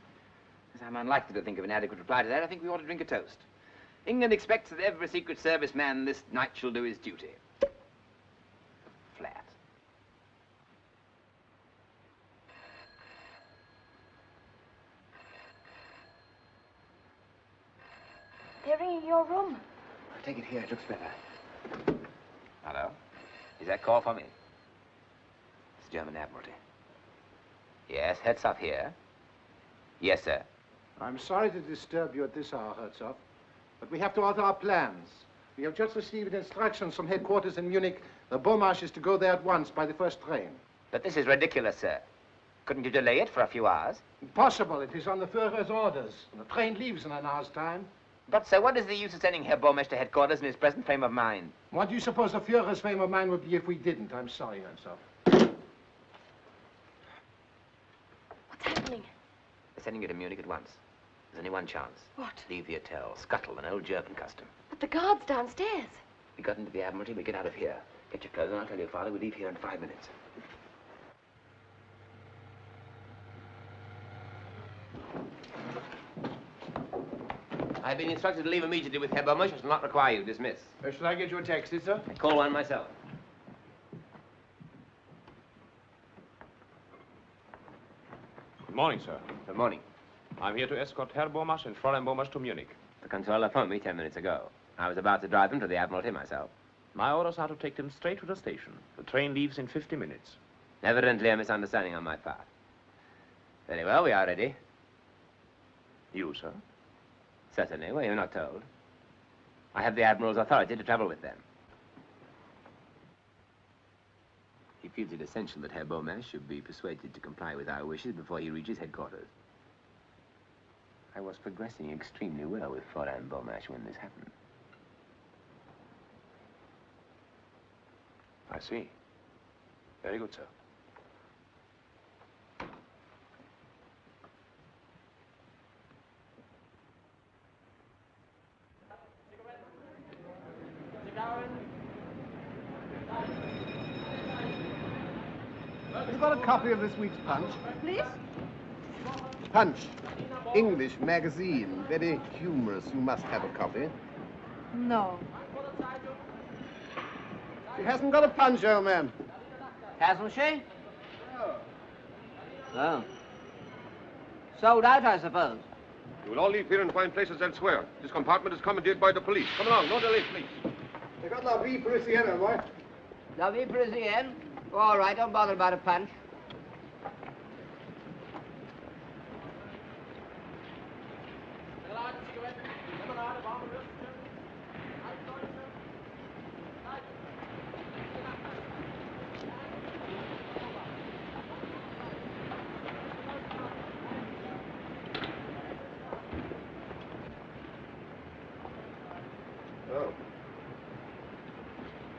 As I'm unlikely to think of an adequate reply to that, I think we ought to drink a toast. England expects that every Secret Service man this night shall do his duty. Flat. They're ringing your room. I'll take it here. It looks better. Hello? Is that call for me? It's German Admiralty. Yes, Herzog here. Yes, sir. I'm sorry to disturb you at this hour, Herzog, but we have to alter our plans. We have just received instructions from headquarters in Munich. The Beaumarch is to go there at once by the first train. But this is ridiculous, sir. Couldn't you delay it for a few hours? Impossible. It is on the Führer's orders. And the train leaves in an hour's time. But, sir, what is the use of sending Herr Beaumarch to headquarters in his present frame of mind? What do you suppose the Führer's frame of mind would be if we didn't? I'm sorry, Herzog. What's happening? They're sending you to Munich at once. There's only one chance. What? Leave the hotel. Scuttle, an old German custom. But the guard's downstairs. We got into the Admiralty, we get out of here. Get your clothes on, I'll tell your father we leave here in 5 minutes. I've been instructed to leave immediately with Herr Beaumarch. I shall not require you. Dismiss. Shall I get you a taxi, sir? I call one myself. Good morning, sir. Good morning. I'm here to escort Herr Beaumarch and Fräulein Beaumarch to Munich. The controller phoned me 10 minutes ago. I was about to drive them to the Admiralty myself. My orders are to take them straight to the station. The train leaves in 50 minutes. Evidently a misunderstanding on my part. Very well, we are ready. You, sir? Certainly. Well, you're not told. I have the Admiral's authority to travel with them. He feels it essential that Herr Beaumarch should be persuaded to comply with our wishes before he reaches headquarters. I was progressing extremely well with Fräulein Beaumarch when this happened. I see. Very good, sir. Have you got a copy of this week's Punch? Please? Punch. English magazine. Very humorous. You must have a copy. No. She hasn't got a punch, old man. Hasn't she? Oh. Sold out, I suppose. You will all leave here and find places elsewhere. This compartment is commandeered by the police. Come along, no delay, please. They got la vie parisienne, boy. La vie parisienne? All right, don't bother about a punch.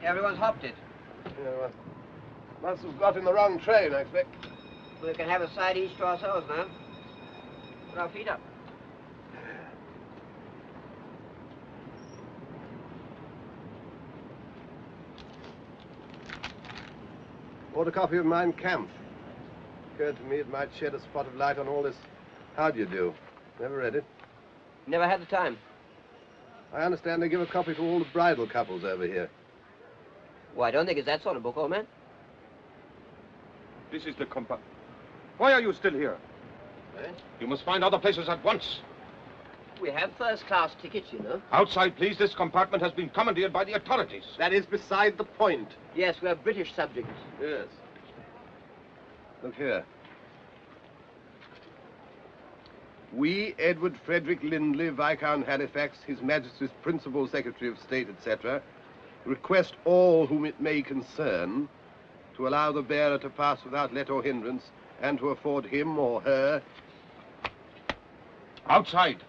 Everyone's hopped it. Yeah, must have got in the wrong train, I expect. We can have a side each to ourselves now. Put our feet up. Bought a copy of Mein Kampf. Occurred to me it might shed a spot of light on all this how do you do. Never read it. Never had the time. I understand they give a copy to all the bridal couples over here. Well, I don't think it's that sort of book, old man. This is the compartment. Why are you still here? Eh? You must find other places at once. We have first-class tickets, you know. Outside, please. This compartment has been commandeered by the authorities. That is beside the point. Yes, we're British subjects. Yes. Look here. We, Edward Frederick Lindley, Viscount Halifax, His Majesty's Principal Secretary of State, etc., request all whom it may concern to allow the bearer to pass without let or hindrance and to afford him or her... Outside.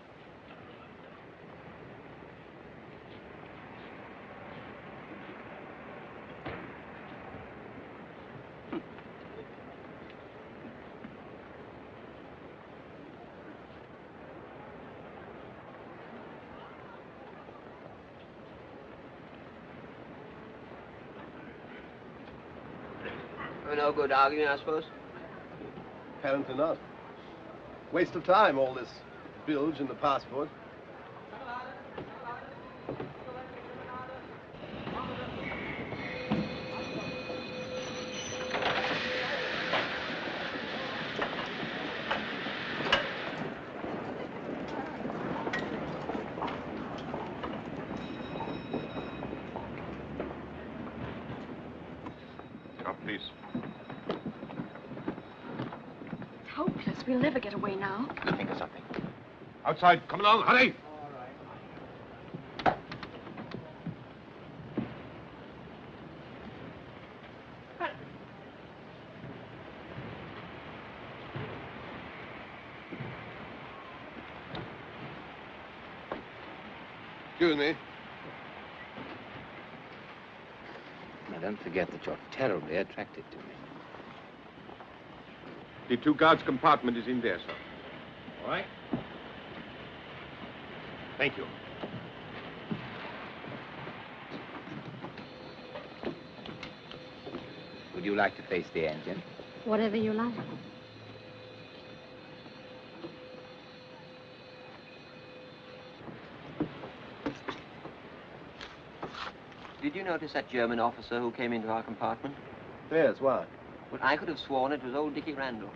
No good arguing, I suppose? Apparently not. Waste of time, all this bilge in the passport. Now, please. It's hopeless. We'll never get away now. Now, think of something. Outside. Come along. Hurry. Excuse me. Now, don't forget that you're terribly attracted to me. The two guards' compartment is in there, sir. All right. Thank you. Would you like to face the engine? Whatever you like. Did you notice that German officer who came into our compartment? Yes, why? Well, I could have sworn it was old Dickie Randall.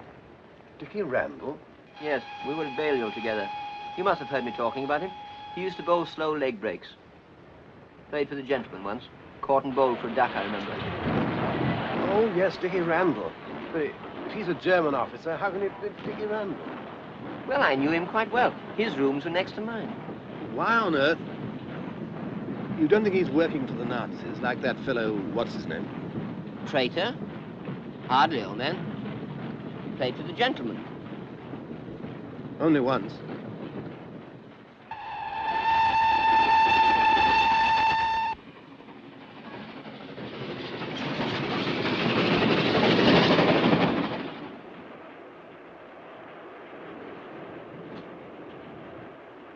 Dickie Randall? Yes, we were at Balliol together. You must have heard me talking about him. He used to bowl slow leg breaks. Played for the gentleman once. Caught and bowled for a duck, I remember. Oh, yes, Dickie Randall. But if he's a German officer, how can it be Dickie Randall? Well, I knew him quite well. His rooms were next to mine. Why on earth? You don't think he's working for the Nazis, like that fellow, what's his name? Traitor? Hardly, old man. Played for the gentleman. Only once.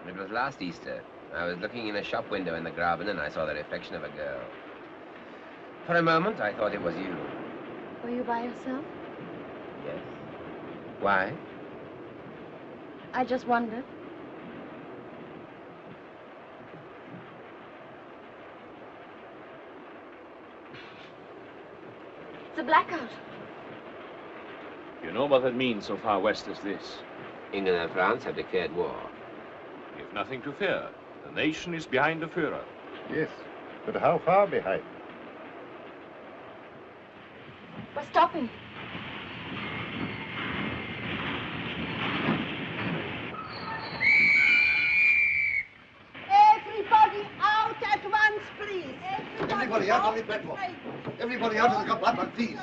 It was last Easter. I was looking in a shop window in the Graben and I saw the reflection of a girl. For a moment, I thought it was you. Were you by yourself? Yes. Why? I just wondered. It's a blackout. You know what that means so far west as this? England and France have declared war. You've nothing to fear. The nation is behind the Führer. Yes, but how far behind? We're stopping. Everybody out at once, please. Everybody out on the platform. Everybody out of the compartment, please.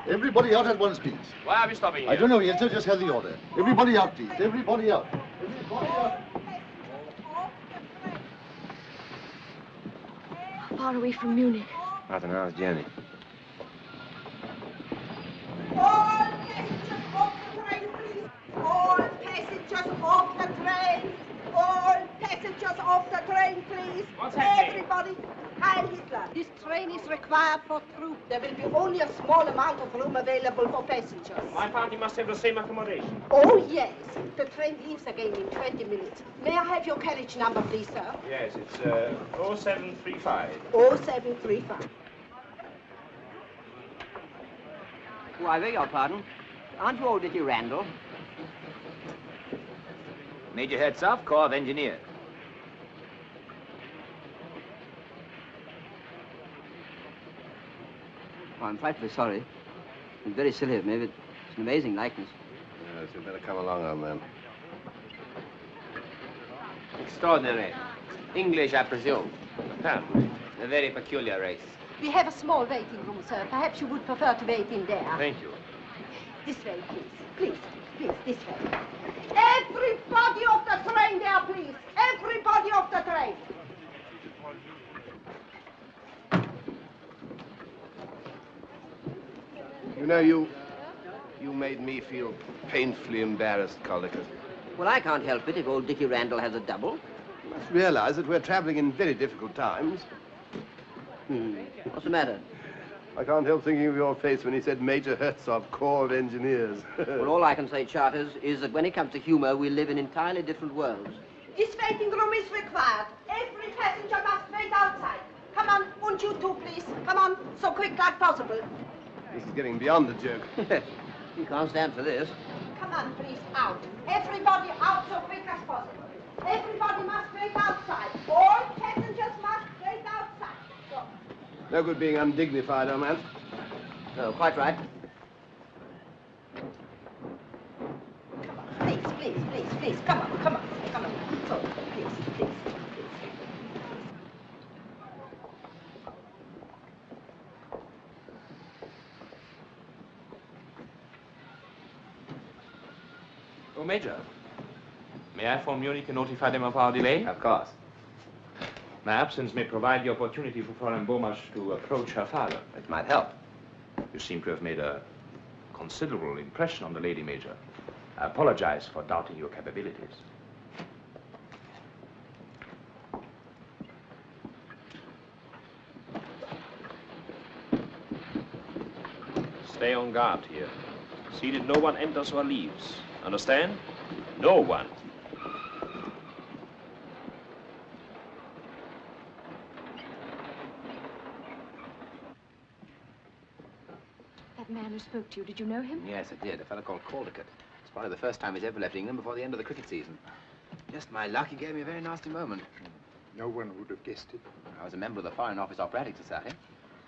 Everybody out at once, please. Why are we stopping here? I don't know yet, sir. Just had the order. Everybody out, please. Everybody out. Everybody out. How far away from Munich? About an hour's journey. All passengers off the train, please. All passengers off the train. All passengers off the train, please. What's happening? Everybody. Heil Hitler. This train is required for troops. There will be only a small amount of room available for passengers. My party must have the same accommodation. Oh, yes. The train leaves again in 20 minutes. May I have your carriage number, please, sir? Yes, it's 0735. 0735. Oh, I beg your pardon. Aren't you old Dickie Randall? Major Hertzhoff, Corps of Engineers. Oh, I'm frightfully sorry. It's very silly of me, but it's an amazing likeness. Yes, you better come along, old man. Extraordinary. English, I presume. Apparently. A very peculiar race. We have a small waiting room, sir. Perhaps you would prefer to wait in there. Thank you. This way, please. Please, please, this way. Everybody off the train there, please. Everybody off the train. You know, you made me feel painfully embarrassed, Collicutt. Well, I can't help it if old Dickie Randall has a double. You must realize that we're traveling in very difficult times. What's the matter? I can't help thinking of your face when he said Major Hertzhoff, Corps of Engineers. Well, all I can say, Charters, is that when it comes to humor, we live in entirely different worlds. This waiting room is required. Every passenger must wait outside. Come on, and you too, please. Come on, so quick like possible. This is getting beyond the joke. You can't stand for this. Come on, please, out. Everybody out so quick as possible. Everybody must wait outside. All passengers must wait outside. So. No good being undignified, old man. No, quite right. Please, please, please, please. Come on, come on, come on. So, please, please. Oh, Major. May I phone Munich and notify them of our delay? Of course. My absence may provide the opportunity for Fräulein Bomasch to approach her father. It might help. You seem to have made a considerable impression on the lady, Major. I apologize for doubting your capabilities. Stay on guard here. See that no one enters or leaves. Understand? No one. That man who spoke to you, did you know him? Yes, I did. A fellow called Caldercott. It's probably the first time he's ever left England before the end of the cricket season. Just my luck, he gave me a very nasty moment. No one would have guessed it. I was a member of the Foreign Office Operatic Society.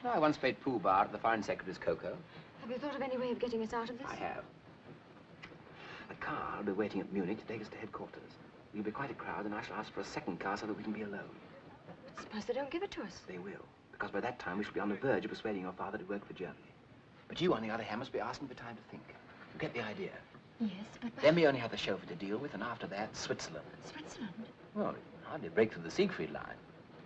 No, I once played pool bar at the Foreign Secretary's cocoa. Have you thought of any way of getting us out of this? I have. The car will be waiting at Munich to take us to headquarters. We'll be quite a crowd, and I shall ask for a second car so that we can be alone. Suppose they don't give it to us. They will, because by that time we shall be on the verge of persuading your father to work for Germany. But you, on the other hand, must be asking for time to think. You get the idea? Yes, but... Then we only have the chauffeur to deal with, and after that, Switzerland. Switzerland? Well, we can hardly break through the Siegfried line.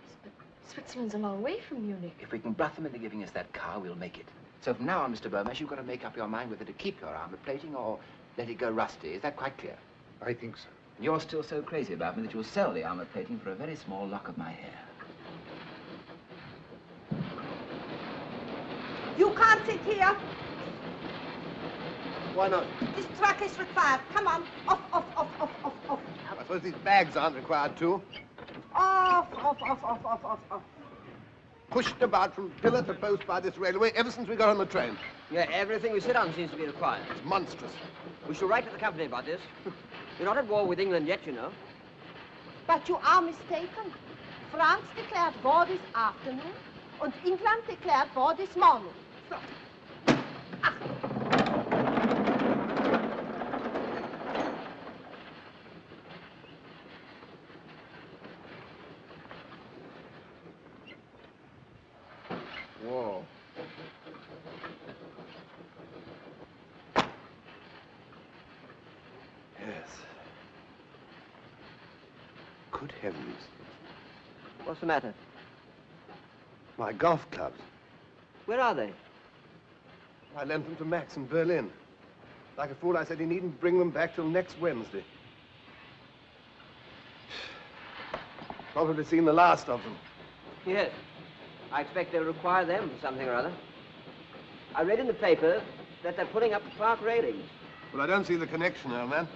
Yes, but Switzerland's a long way from Munich. If we can bluff them into giving us that car, we'll make it. So from now on, Mr. Burmash, you've got to make up your mind whether to keep your armor plating or let it go rusty. Is that quite clear? I think so. You're still so crazy about me that you'll sell the armor plating for a very small lock of my hair. You can't sit here. Why not? This truck is required. Come on. Off, off, off, off, off, off. I suppose these bags aren't required too. Off, off, off, off, off, off, off. Pushed about from pillar to post by this railway ever since we got on the train. Yeah, everything we sit on seems to be required. It's monstrous. We shall write to the company about this. We're not at war with England yet, you know. But you are mistaken. France declared war this afternoon, and England declared war this morning. So. Whoa. Yes. Good heavens. What's the matter? My golf clubs. Where are they? I lent them to Max in Berlin. Like a fool, I said he needn't bring them back till next Wednesday. Probably seen the last of them. Yes. I expect they'll require them for something or other. I read in the paper that they're putting up the park railings. Well, I don't see the connection, old man.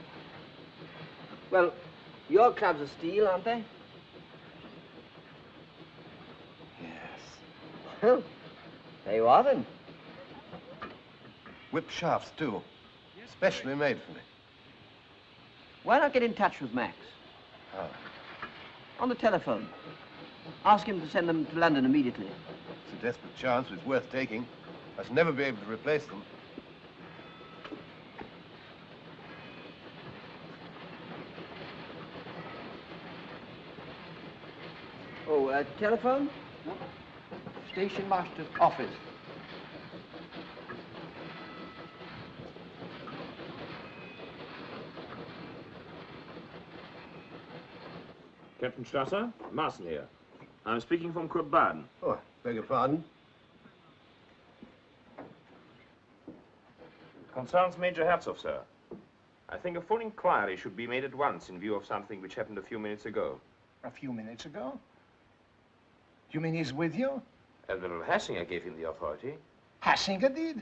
Well, your clubs are steel, aren't they? Yes. Well, there you are then. Whip shafts, too. Specially made for me. Why not get in touch with Max? How? On the telephone. Ask him to send them to London immediately. It's a desperate chance, but it's worth taking. I shall never be able to replace them. Oh, telephone? Station master's office. Captain Strasser, Marson here. I'm speaking from Kurt Baden. Oh, beg your pardon? Concerns Major Herzog, sir. I think a full inquiry should be made at once in view of something which happened a few minutes ago. A few minutes ago? You mean he's with you? Admiral Hassinger gave him the authority. Hassinger did?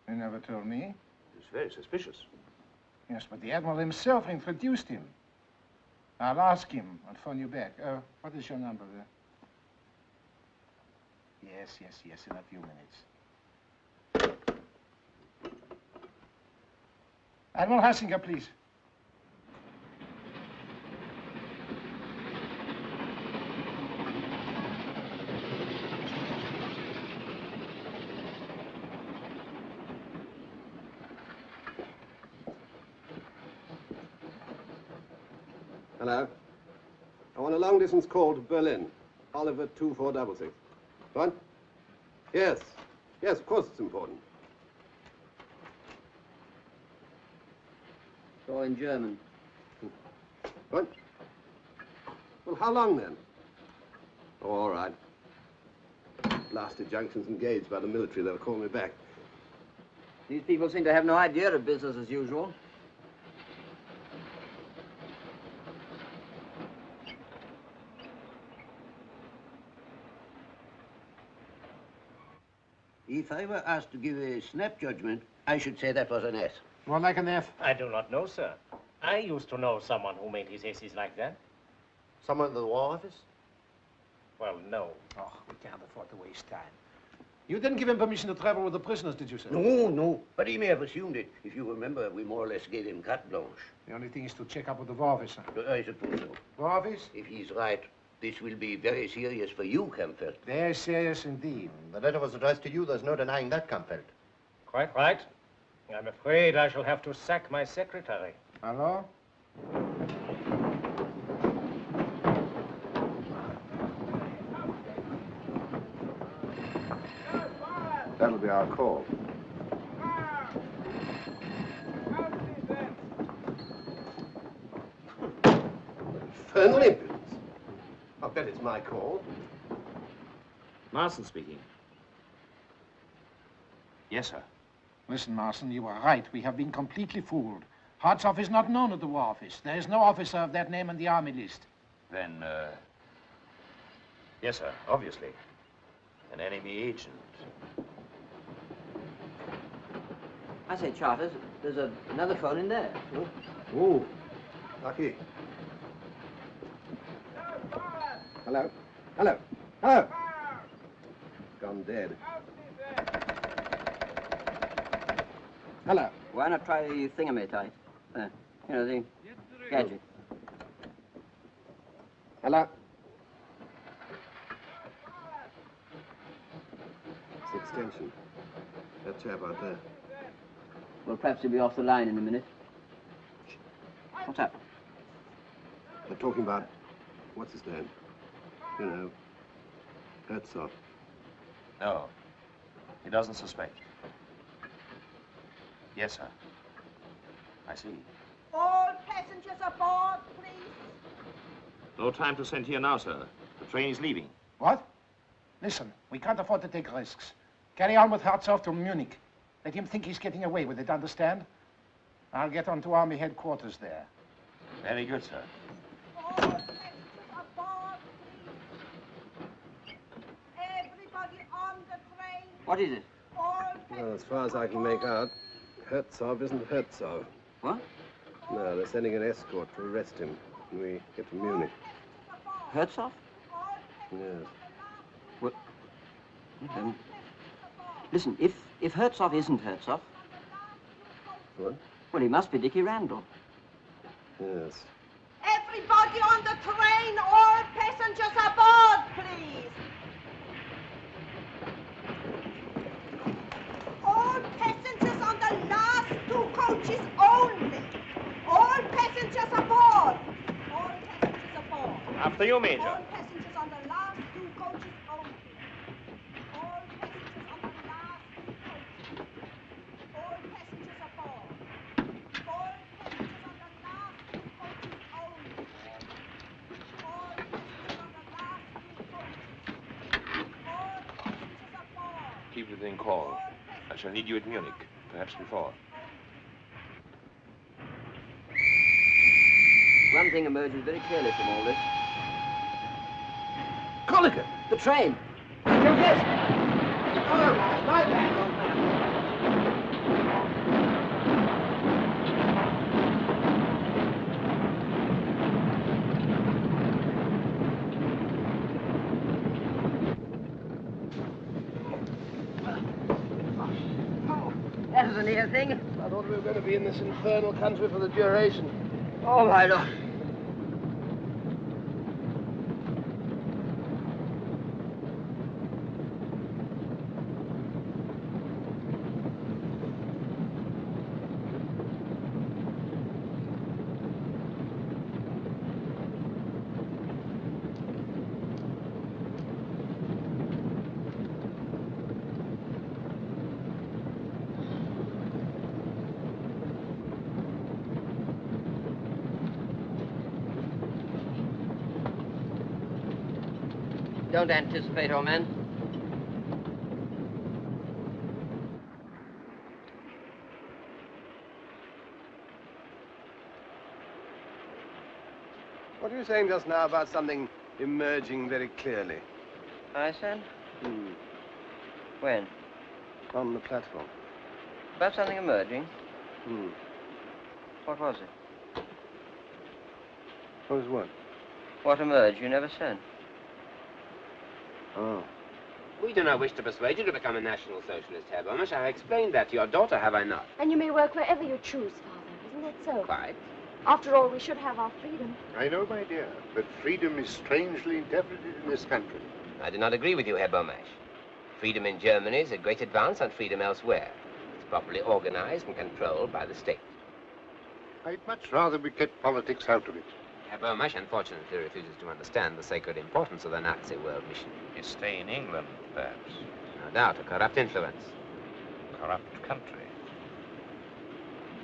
He never told me. He was very suspicious. Yes, but the Admiral himself introduced him. I'll ask him. I'll phone you back. What is your number there? Yes, in a few minutes. Admiral Hassinger, please. Hello. I want a long-distance call to Berlin. Oliver 2466. What? Yes. Yes, of course it's important. It's all in German. What? Well, how long then? Oh, all right. Blasted junction's engaged by the military. They'll call me back. These people seem to have no idea of business as usual. If I were asked to give a snap judgment, I should say that was an S. More like an F. I do not know, sir. I used to know someone who made his S's like that. Someone in the War Office? Well, no. Oh, we can't afford to waste time. You didn't give him permission to travel with the prisoners, did you, sir? No. But he may have assumed it. If you remember, we more or less gave him carte blanche. The only thing is to check up with the War Office, sir. I suppose so. War Office? If he's right, this will be very serious for you, Campbell. Very serious indeed. The letter was addressed to you. There's no denying that, Campbell. Quite right. I'm afraid I shall have to sack my secretary. Hello? That'll be our call. Infernal impudence. I'll bet it's my call. Marson speaking. Yes, sir. Listen, Marson, you are right. We have been completely fooled. Hartzoff is not known at the War Office. There is no officer of that name on the army list. Then, yes, sir, obviously. An enemy agent. I say, Charters, there's another phone in there. Oh, lucky. Hello? Hello? Hello? Gone dead. Hello? Why not try the thingamate? You know, the gadget. Hello? It's the extension. That chap out there. Well, perhaps he'll be off the line in a minute. What's up? They're talking about, what's his name? You know, Herzog. No, he doesn't suspect. Yes, sir. I see. All passengers aboard, please. No time to send here now, sir. The train is leaving. What? Listen, we can't afford to take risks. Carry on with Hertzog to Munich. Let him think he's getting away with it, understand? I'll get on to Army headquarters there. Very good, sir. Everybody on the train. What is it? Well, as far as I can make out, Hertzog isn't Hertzog. What? No, they're sending an escort to arrest him when we get to Munich. Herzog? Yes. What? Listen, if Herzog isn't Herzog... What? Well, he must be Dickie Randall. Yes. Everybody on the train, all passengers aboard, please. All passengers on the last 2 coaches only. All passengers aboard. All passengers aboard. After you, Major. All passengers on the last 2 coaches only. All passengers on the last 2 coaches. All passengers aboard. All passengers on the last 2 coaches only. All passengers on the last 2 coaches. All passengers aboard. Keep within call. I shall need you at Munich, perhaps before. One thing emerges very clearly from all this. Colligan! The train! Yes! Oh, my bad. That was a near thing. I thought we were going to be in this infernal country for the duration. Oh, my Lord. Don't anticipate, old man. What were you saying just now about something emerging very clearly? I said? When? On the platform. About something emerging? What was it? What was what? What emerged? You never said. Oh. We do not wish to persuade you to become a National Socialist, Herr Bomisch. I have explained that to your daughter, have I not? And you may work wherever you choose, Father. Isn't that so? Quite. After all, we should have our freedom. I know, my dear, but freedom is strangely interpreted in this country. I do not agree with you, Herr Bomisch. Freedom in Germany is a great advance on freedom elsewhere. It's properly organized and controlled by the state. I'd much rather we kept politics out of it. Herr Bomisch unfortunately refuses to understand the sacred importance of the Nazi world mission. You stay in England, perhaps. No doubt, a corrupt influence. Corrupt country.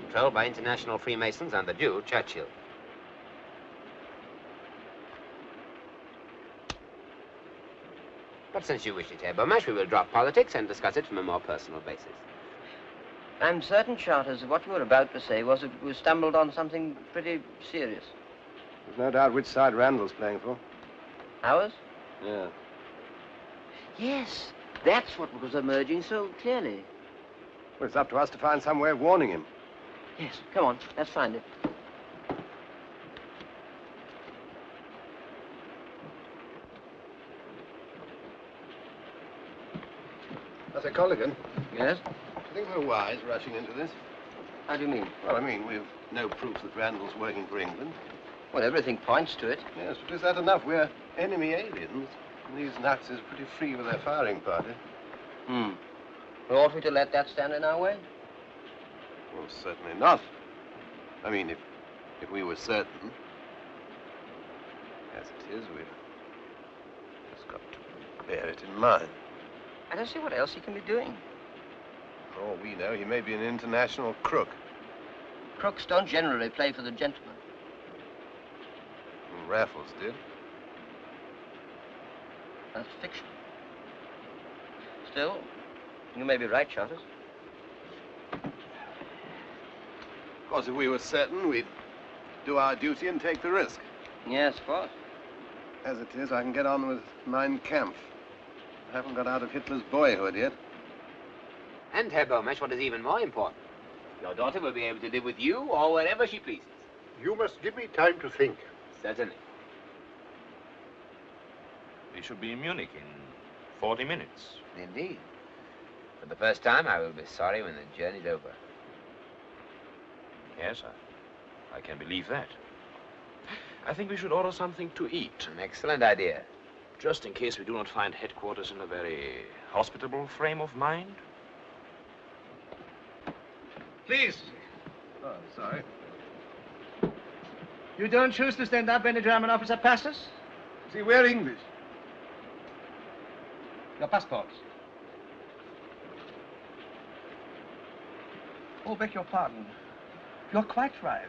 Controlled by international Freemasons and the Jew, Churchill. But since you wish it, Herr Bomisch, we will drop politics and discuss it from a more personal basis. I'm certain, Charters, that what you were about to say was that we stumbled on something pretty serious. There's no doubt which side Randall's playing for. Ours? Yeah. Yes, that's what was emerging so clearly. Well, it's up to us to find some way of warning him. Yes, come on, let's find it. I say, Colligan. Yes? Do you think we're wise rushing into this? How do you mean? Well, I mean, we've no proof that Randall's working for England. Well, everything points to it. Yes, but is that enough? We're enemy aliens. And these Nazis are pretty free with their firing party. Well, ought we to let that stand in our way? Well, certainly not. I mean, if we were certain. As it is, we've just got to bear it in mind. I don't see what else he can be doing. For all we know, he may be an international crook. Crooks don't generally play for the gentleman. And Raffles did. That's fiction. Still, You may be right, Charters. Of course, if we were certain, we'd do our duty and take the risk. Yes, of course. As it is, I can get on with Mein Kampf. I haven't got out of Hitler's boyhood yet. And, Herr Bomesch, what is even more important, your daughter will be able to live with you or wherever she pleases. You must give me time to think. Certainly. We should be in Munich in 40 minutes. Indeed. For the first time, I will be sorry when the journey's over. Yes, I can believe that. I think we should order something to eat. An excellent idea. Just in case we do not find headquarters in a very hospitable frame of mind. Please. Oh, sorry. You don't choose to stand up when the German officer passes? See, we're English. Your passports. Oh, beg your pardon. You're quite right.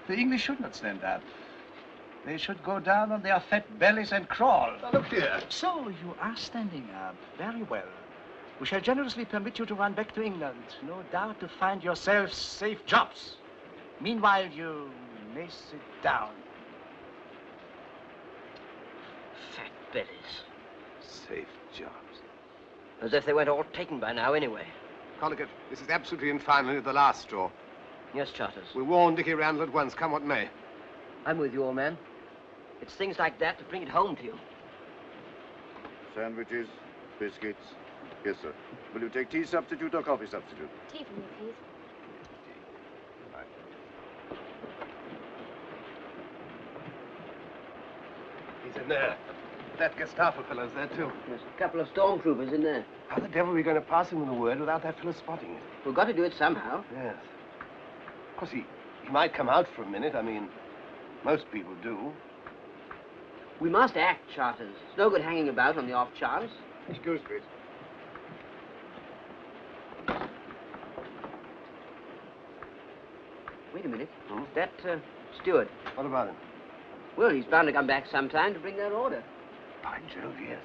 The English should not stand up. They should go down on their fat bellies and crawl. Now, look here. So you are standing up. Very well. We shall generously permit you to run back to England. No doubt to find yourselves safe jobs. Meanwhile, you may sit down. Fat bellies. Safe jobs. As if they weren't all taken by now anyway. Collicutt, this is absolutely and finally the last straw. Yes, Charters. We warn Dickie Randall at once, come what may. I'm with you, old man. It's things like that that bring it home to you. Sandwiches, biscuits. Yes, sir. Will you take tea substitute or coffee substitute? Tea for me, please. He's in there. That Gestapo fellow's there, too. There's a couple of stormtroopers in there. How the devil are we going to pass him with a word without that fellow spotting it? We've got to do it somehow. Yes. Of course, he might come out for a minute. I mean, most people do. We must act, Charters. It's no good hanging about on the off chance. Excuse me. Wait a minute. That steward. What about him? Well, he's bound to come back sometime to bring that order. By Jove, yes.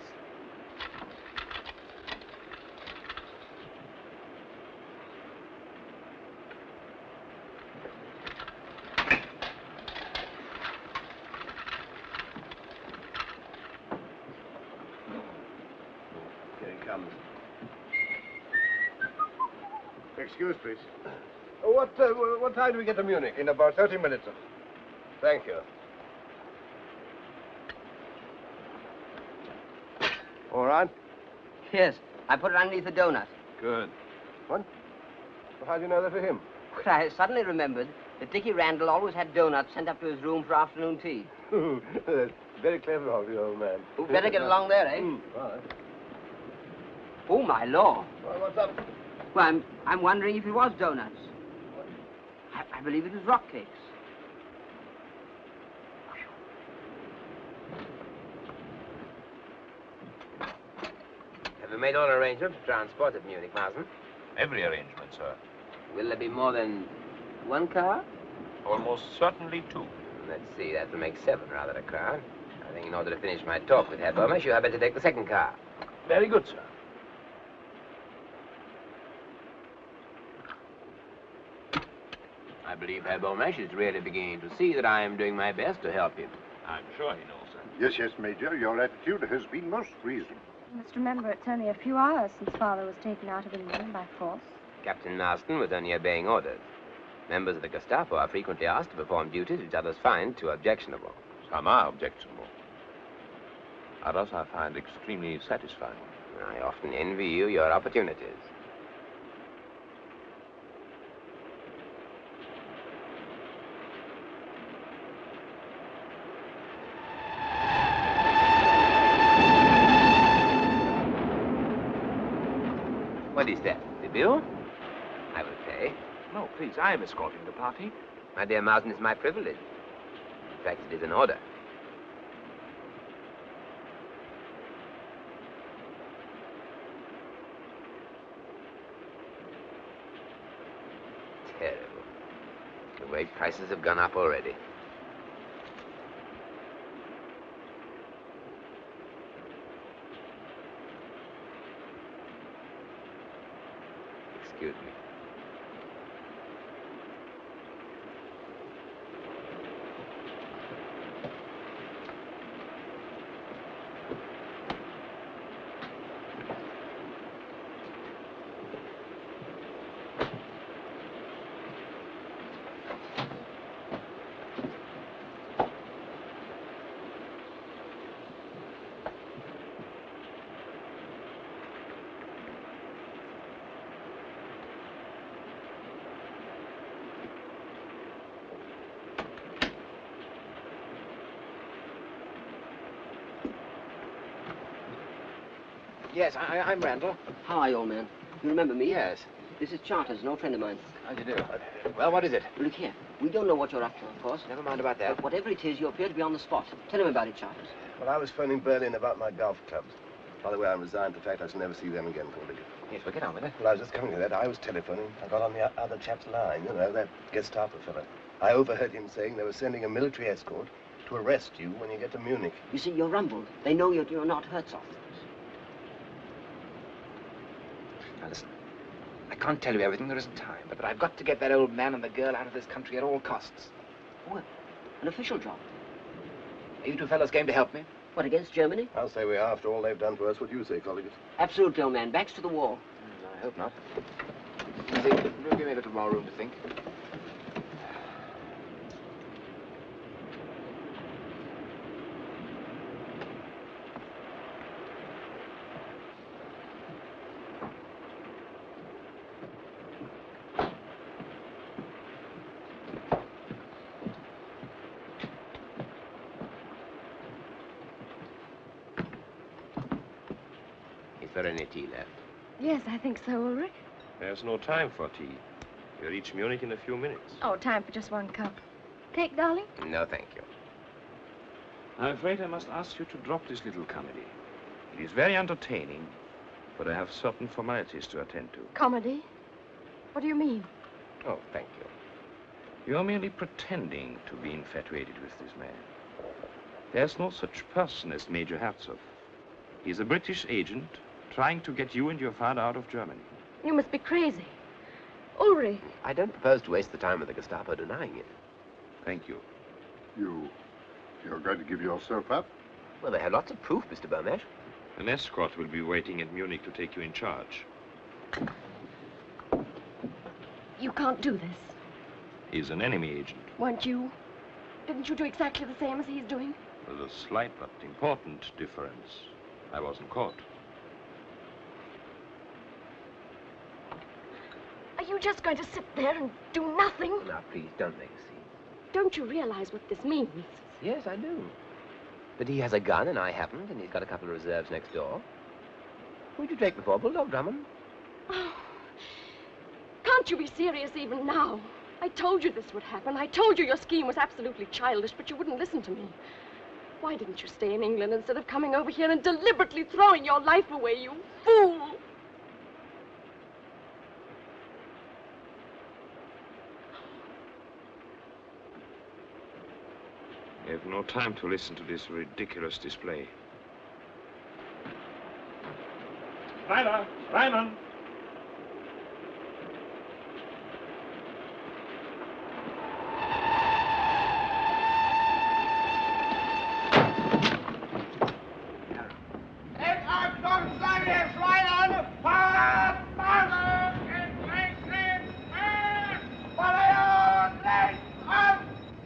Here he comes. Excuse, please. What time do we get to Munich? In about 30 minutes, sir. Thank you. All right? Yes, I put it underneath the donut. Good. What? Well, how do you know that for him? But I suddenly remembered that Dickie Randall always had donuts sent up to his room for afternoon tea. That's very clever of you, old man. We'd better get along there, eh? Right. Oh, my law. Well, what's up? Well, I'm wondering if it was donuts. I believe it was rock cakes. Have you made all arrangements to transport at Munich, Marsden? Every arrangement, sir. Will there be more than one car? Almost certainly two. Let's see, that will make 7 rather a crowd. I think in order to finish my talk with Herr Bomesch, you had better take the second car. Very good, sir. I believe Herr Bomesch is really beginning to see that I am doing my best to help him. I'm sure he knows that. Yes, yes, Major. Your attitude has been most reasonable. You must remember it's only a few hours since Father was taken out of England by force. Captain Marston was only obeying orders. Members of the Gestapo are frequently asked to perform duties which others find too objectionable. Some are objectionable. Others I find extremely satisfying. I often envy you your opportunities. What is that? The bill? I will pay. No, please, I am escorting the party. My dear Marsden, it's my privilege. In fact, it is an order. Terrible. The way prices have gone up already. Yes, I'm Randall. How are you, old man? You remember me? Yes. This is Charters, an old friend of mine. How do you do? Well, what is it? Look here. We don't know what you're up to, of course. Never mind about that. But whatever it is, you appear to be on the spot. Tell him about it, Charters. Well, I was phoning Berlin about my golf clubs. By the way, I'm resigned to the fact I shall never see them again, Paul. Yes, well, get on with it. Well, I was just coming to that. I was telephoning. I got on the other chap's line, you know, that Gestapo fellow. I overheard him saying they were sending a military escort to arrest you when you get to Munich. You see, you're rumbled. They know you're not Herzog. Now, listen. I can't tell you everything. There isn't time. But I've got to get that old man and the girl out of this country at all costs. What? An official job? Are you two fellows game to help me? What, against Germany? I'll say we are, after all they've done to us. What do you say, colleagues? Absolutely, old man. Backs to the wall. I hope not. You see, you'll give me a little more room to think. Is there any tea left? Yes, I think so, Ulrich. There's no time for tea. We reach Munich in a few minutes. Oh, time for just one cup. Take, darling? No, thank you. I'm afraid I must ask you to drop this little comedy. It is very entertaining, but I have certain formalities to attend to. Comedy? What do you mean? Oh, thank you. You're merely pretending to be infatuated with this man. There's no such person as Major Herzog. He's a British agent trying to get you and your father out of Germany. You must be crazy. Ulrich. I don't propose to waste the time of the Gestapo denying it. Thank you. You're going to give yourself up? Well, they have lots of proof, Mr. Burmesh. An escort will be waiting at Munich to take you in charge. You can't do this. He's an enemy agent. Weren't you? Didn't you do exactly the same as he's doing? There's a slight but important difference. I wasn't caught. Are you just going to sit there and do nothing? Now, please, don't make a scene. Don't you realize what this means? Yes, I do. But he has a gun and I haven't, and he's got a couple of reserves next door. Who'd you take before, Bulldog Drummond? Oh, can't you be serious even now? I told you this would happen. I told you your scheme was absolutely childish, but you wouldn't listen to me. Why didn't you stay in England instead of coming over here and deliberately throwing your life away, you fool? I have no time to listen to this ridiculous display. Ryder! Ryman!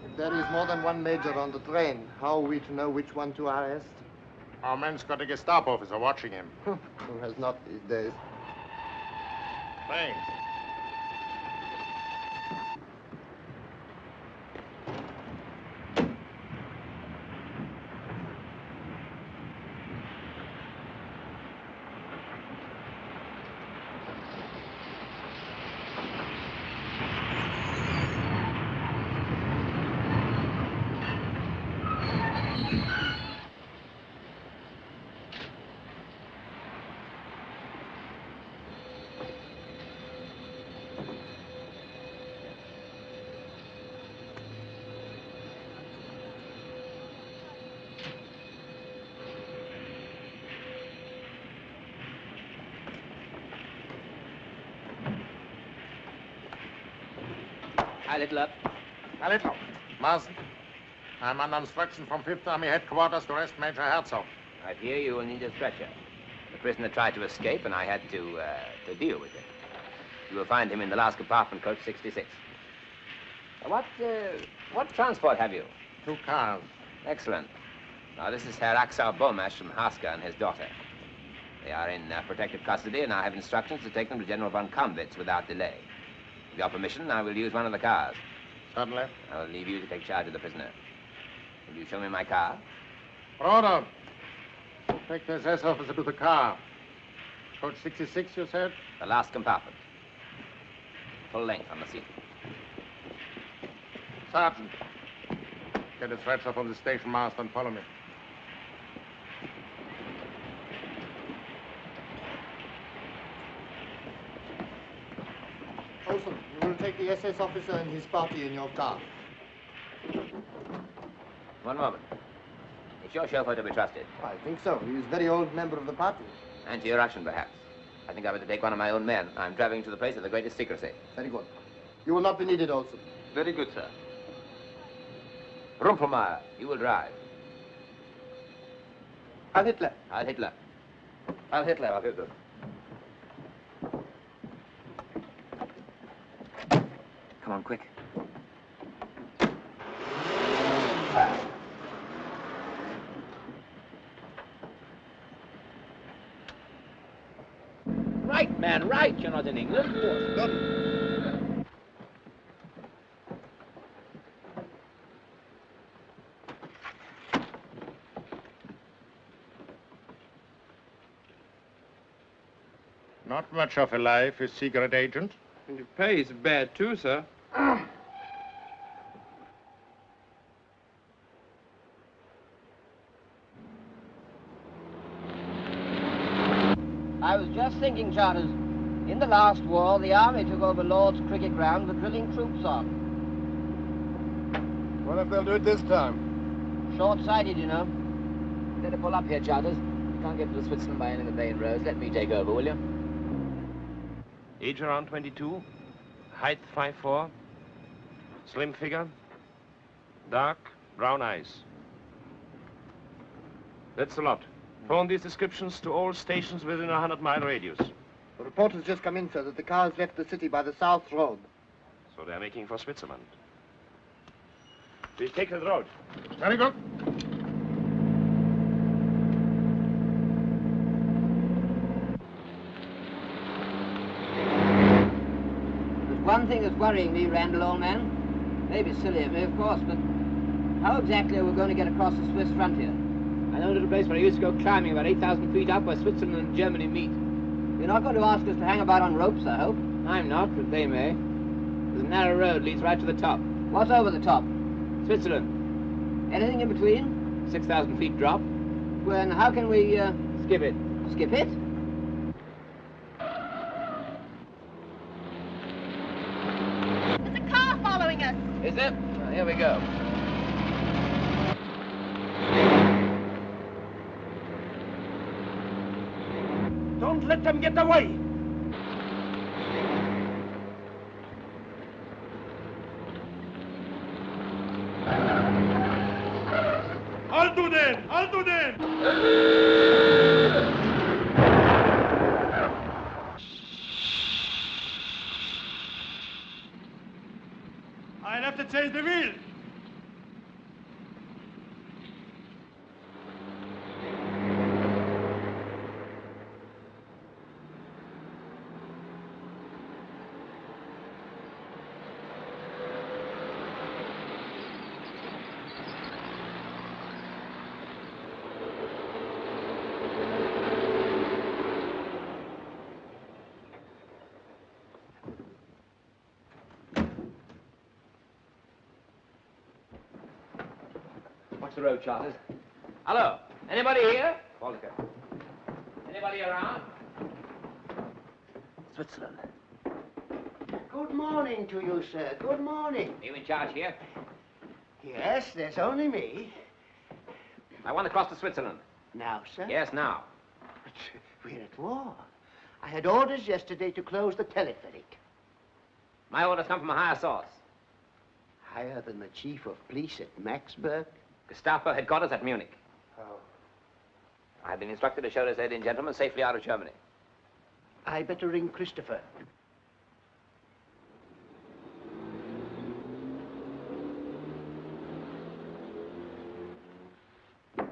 If there is more than one major on the train, how are we to know which one to arrest? Our man's got a Gestapo officer watching him. Who has not these days? Thanks. Hi, little up. A little. Marsden. I'm under instruction from 5th Army headquarters to arrest Major Herzog. I fear you will need a stretcher. The prisoner tried to escape, and I had to deal with it. You will find him in the last compartment, coach 66. What transport have you? 2 cars. Excellent. Now, this is Herr Axel Bomash from Haska and his daughter. They are in protective custody, and I have instructions to take them to General von Kampwitz without delay. With your permission, I will use one of the cars. Certainly. I will leave you to take charge of the prisoner. Will you show me my car? Order. Take the SS officer to the car. Coach 66, you said? The last compartment. Full length on the seat. Sergeant, get a stretcher from the station master and follow me. Olson, you will take the SS officer and his party in your car. One moment. Is your chauffeur to be trusted? I think so. He is a very old member of the party. Anti-Russian, perhaps. I think I better take one of my own men. I'm driving to the place of the greatest secrecy. Very good. You will not be needed, Olson. Very good, sir. Rumpelmeyer, you will drive. Heil Hitler. Heil Hitler. Heil Hitler. Heil Hitler. Come on, quick. Right, man, right. You're not in England. Good. Not much of a life, a secret agent. And your pay is bad too, sir. I was just thinking, Charters, in the last war, the army took over Lord's cricket ground for drilling troops on. What if they'll do it this time? Short-sighted, you know. Better pull up here, Charters. You can't get to Switzerland by any of the main roads. Let me take over, will you? Age around 22, height 5'4", slim figure, dark brown eyes. That's a lot. Phone these descriptions to all stations within a 100-mile radius. The report has just come in, sir, that the car has left the city by the South Road. So they're making for Switzerland. Please take that road. Very good. There's one thing that's worrying me, Randall, old man. Maybe silly of me, of course, but how exactly are we going to get across the Swiss frontier? I know a little place where I used to go climbing about 8,000 feet up where Switzerland and Germany meet. You're not going to ask us to hang about on ropes, I hope? I'm not, but they may. There's a narrow road leads right to the top. What's over the top? Switzerland. Anything in between? 6,000 feet drop. Well, and how can we, skip it? Skip it? There's a car following us. Is there? Well, here we go. Don't let them get away! I'll do them! I'll do them! I'll have to change the wheel. Watch the road, Charters. Hello? Anybody here? Walker. Anybody around? Switzerland. Good morning to you, sir. Good morning. Are you in charge here? Yes, there's only me. I want to cross to Switzerland. Now, sir? Yes, now. But we're at war. I had orders yesterday to close the telepheric. My orders come from a higher source. Higher than the chief of police at Maxburg? Gestapo headquarters at Munich. Oh. I've been instructed to show this lady and gentleman safely out of Germany. I better ring Christopher. Yes,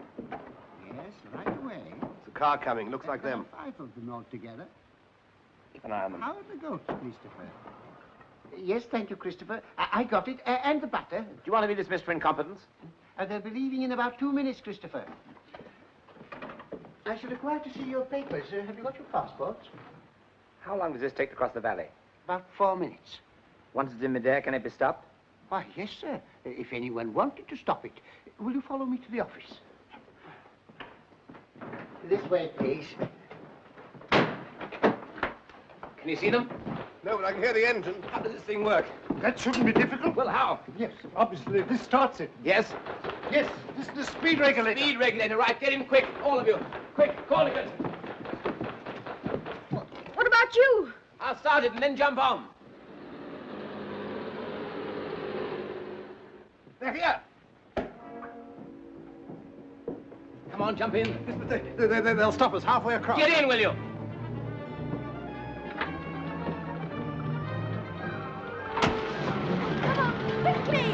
right away. It's a car coming. Looks like them. 5 of them altogether. Keep an eye on them. How are the goats, Christopher? Yes, thank you, Christopher. I got it. And the butter. Do you want to be dismissed for incompetence? They'll be leaving in about 2 minutes, Christopher. I shall require to see your papers. Have you got your passports? How long does this take to cross the valley? About 4 minutes. Once it's in midair, can it be stopped? Why, yes, sir. If anyone wanted to stop it. Will you follow me to the office? This way, please. Can you see them? No, but I can hear the engine. How does this thing work? That shouldn't be difficult. Well, how? Yes, obviously, this starts it. Yes? Yes, this is the speed regulator. Speed regulator, right. Get in quick, all of you. Quick, call it. What about you? I'll start it and then jump on. They're here. Come on, jump in. Yes, but they'll stop us halfway across. Get in, will you? Come on, quickly!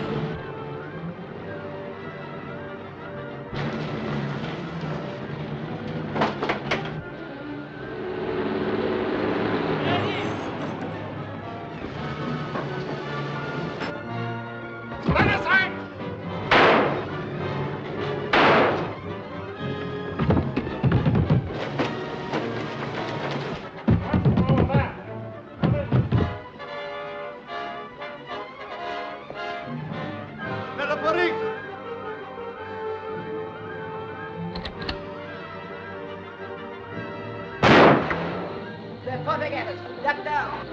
They're pointing at us. Duck down.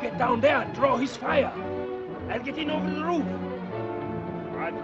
Get down there and draw his fire. I'll get in over the roof. Right.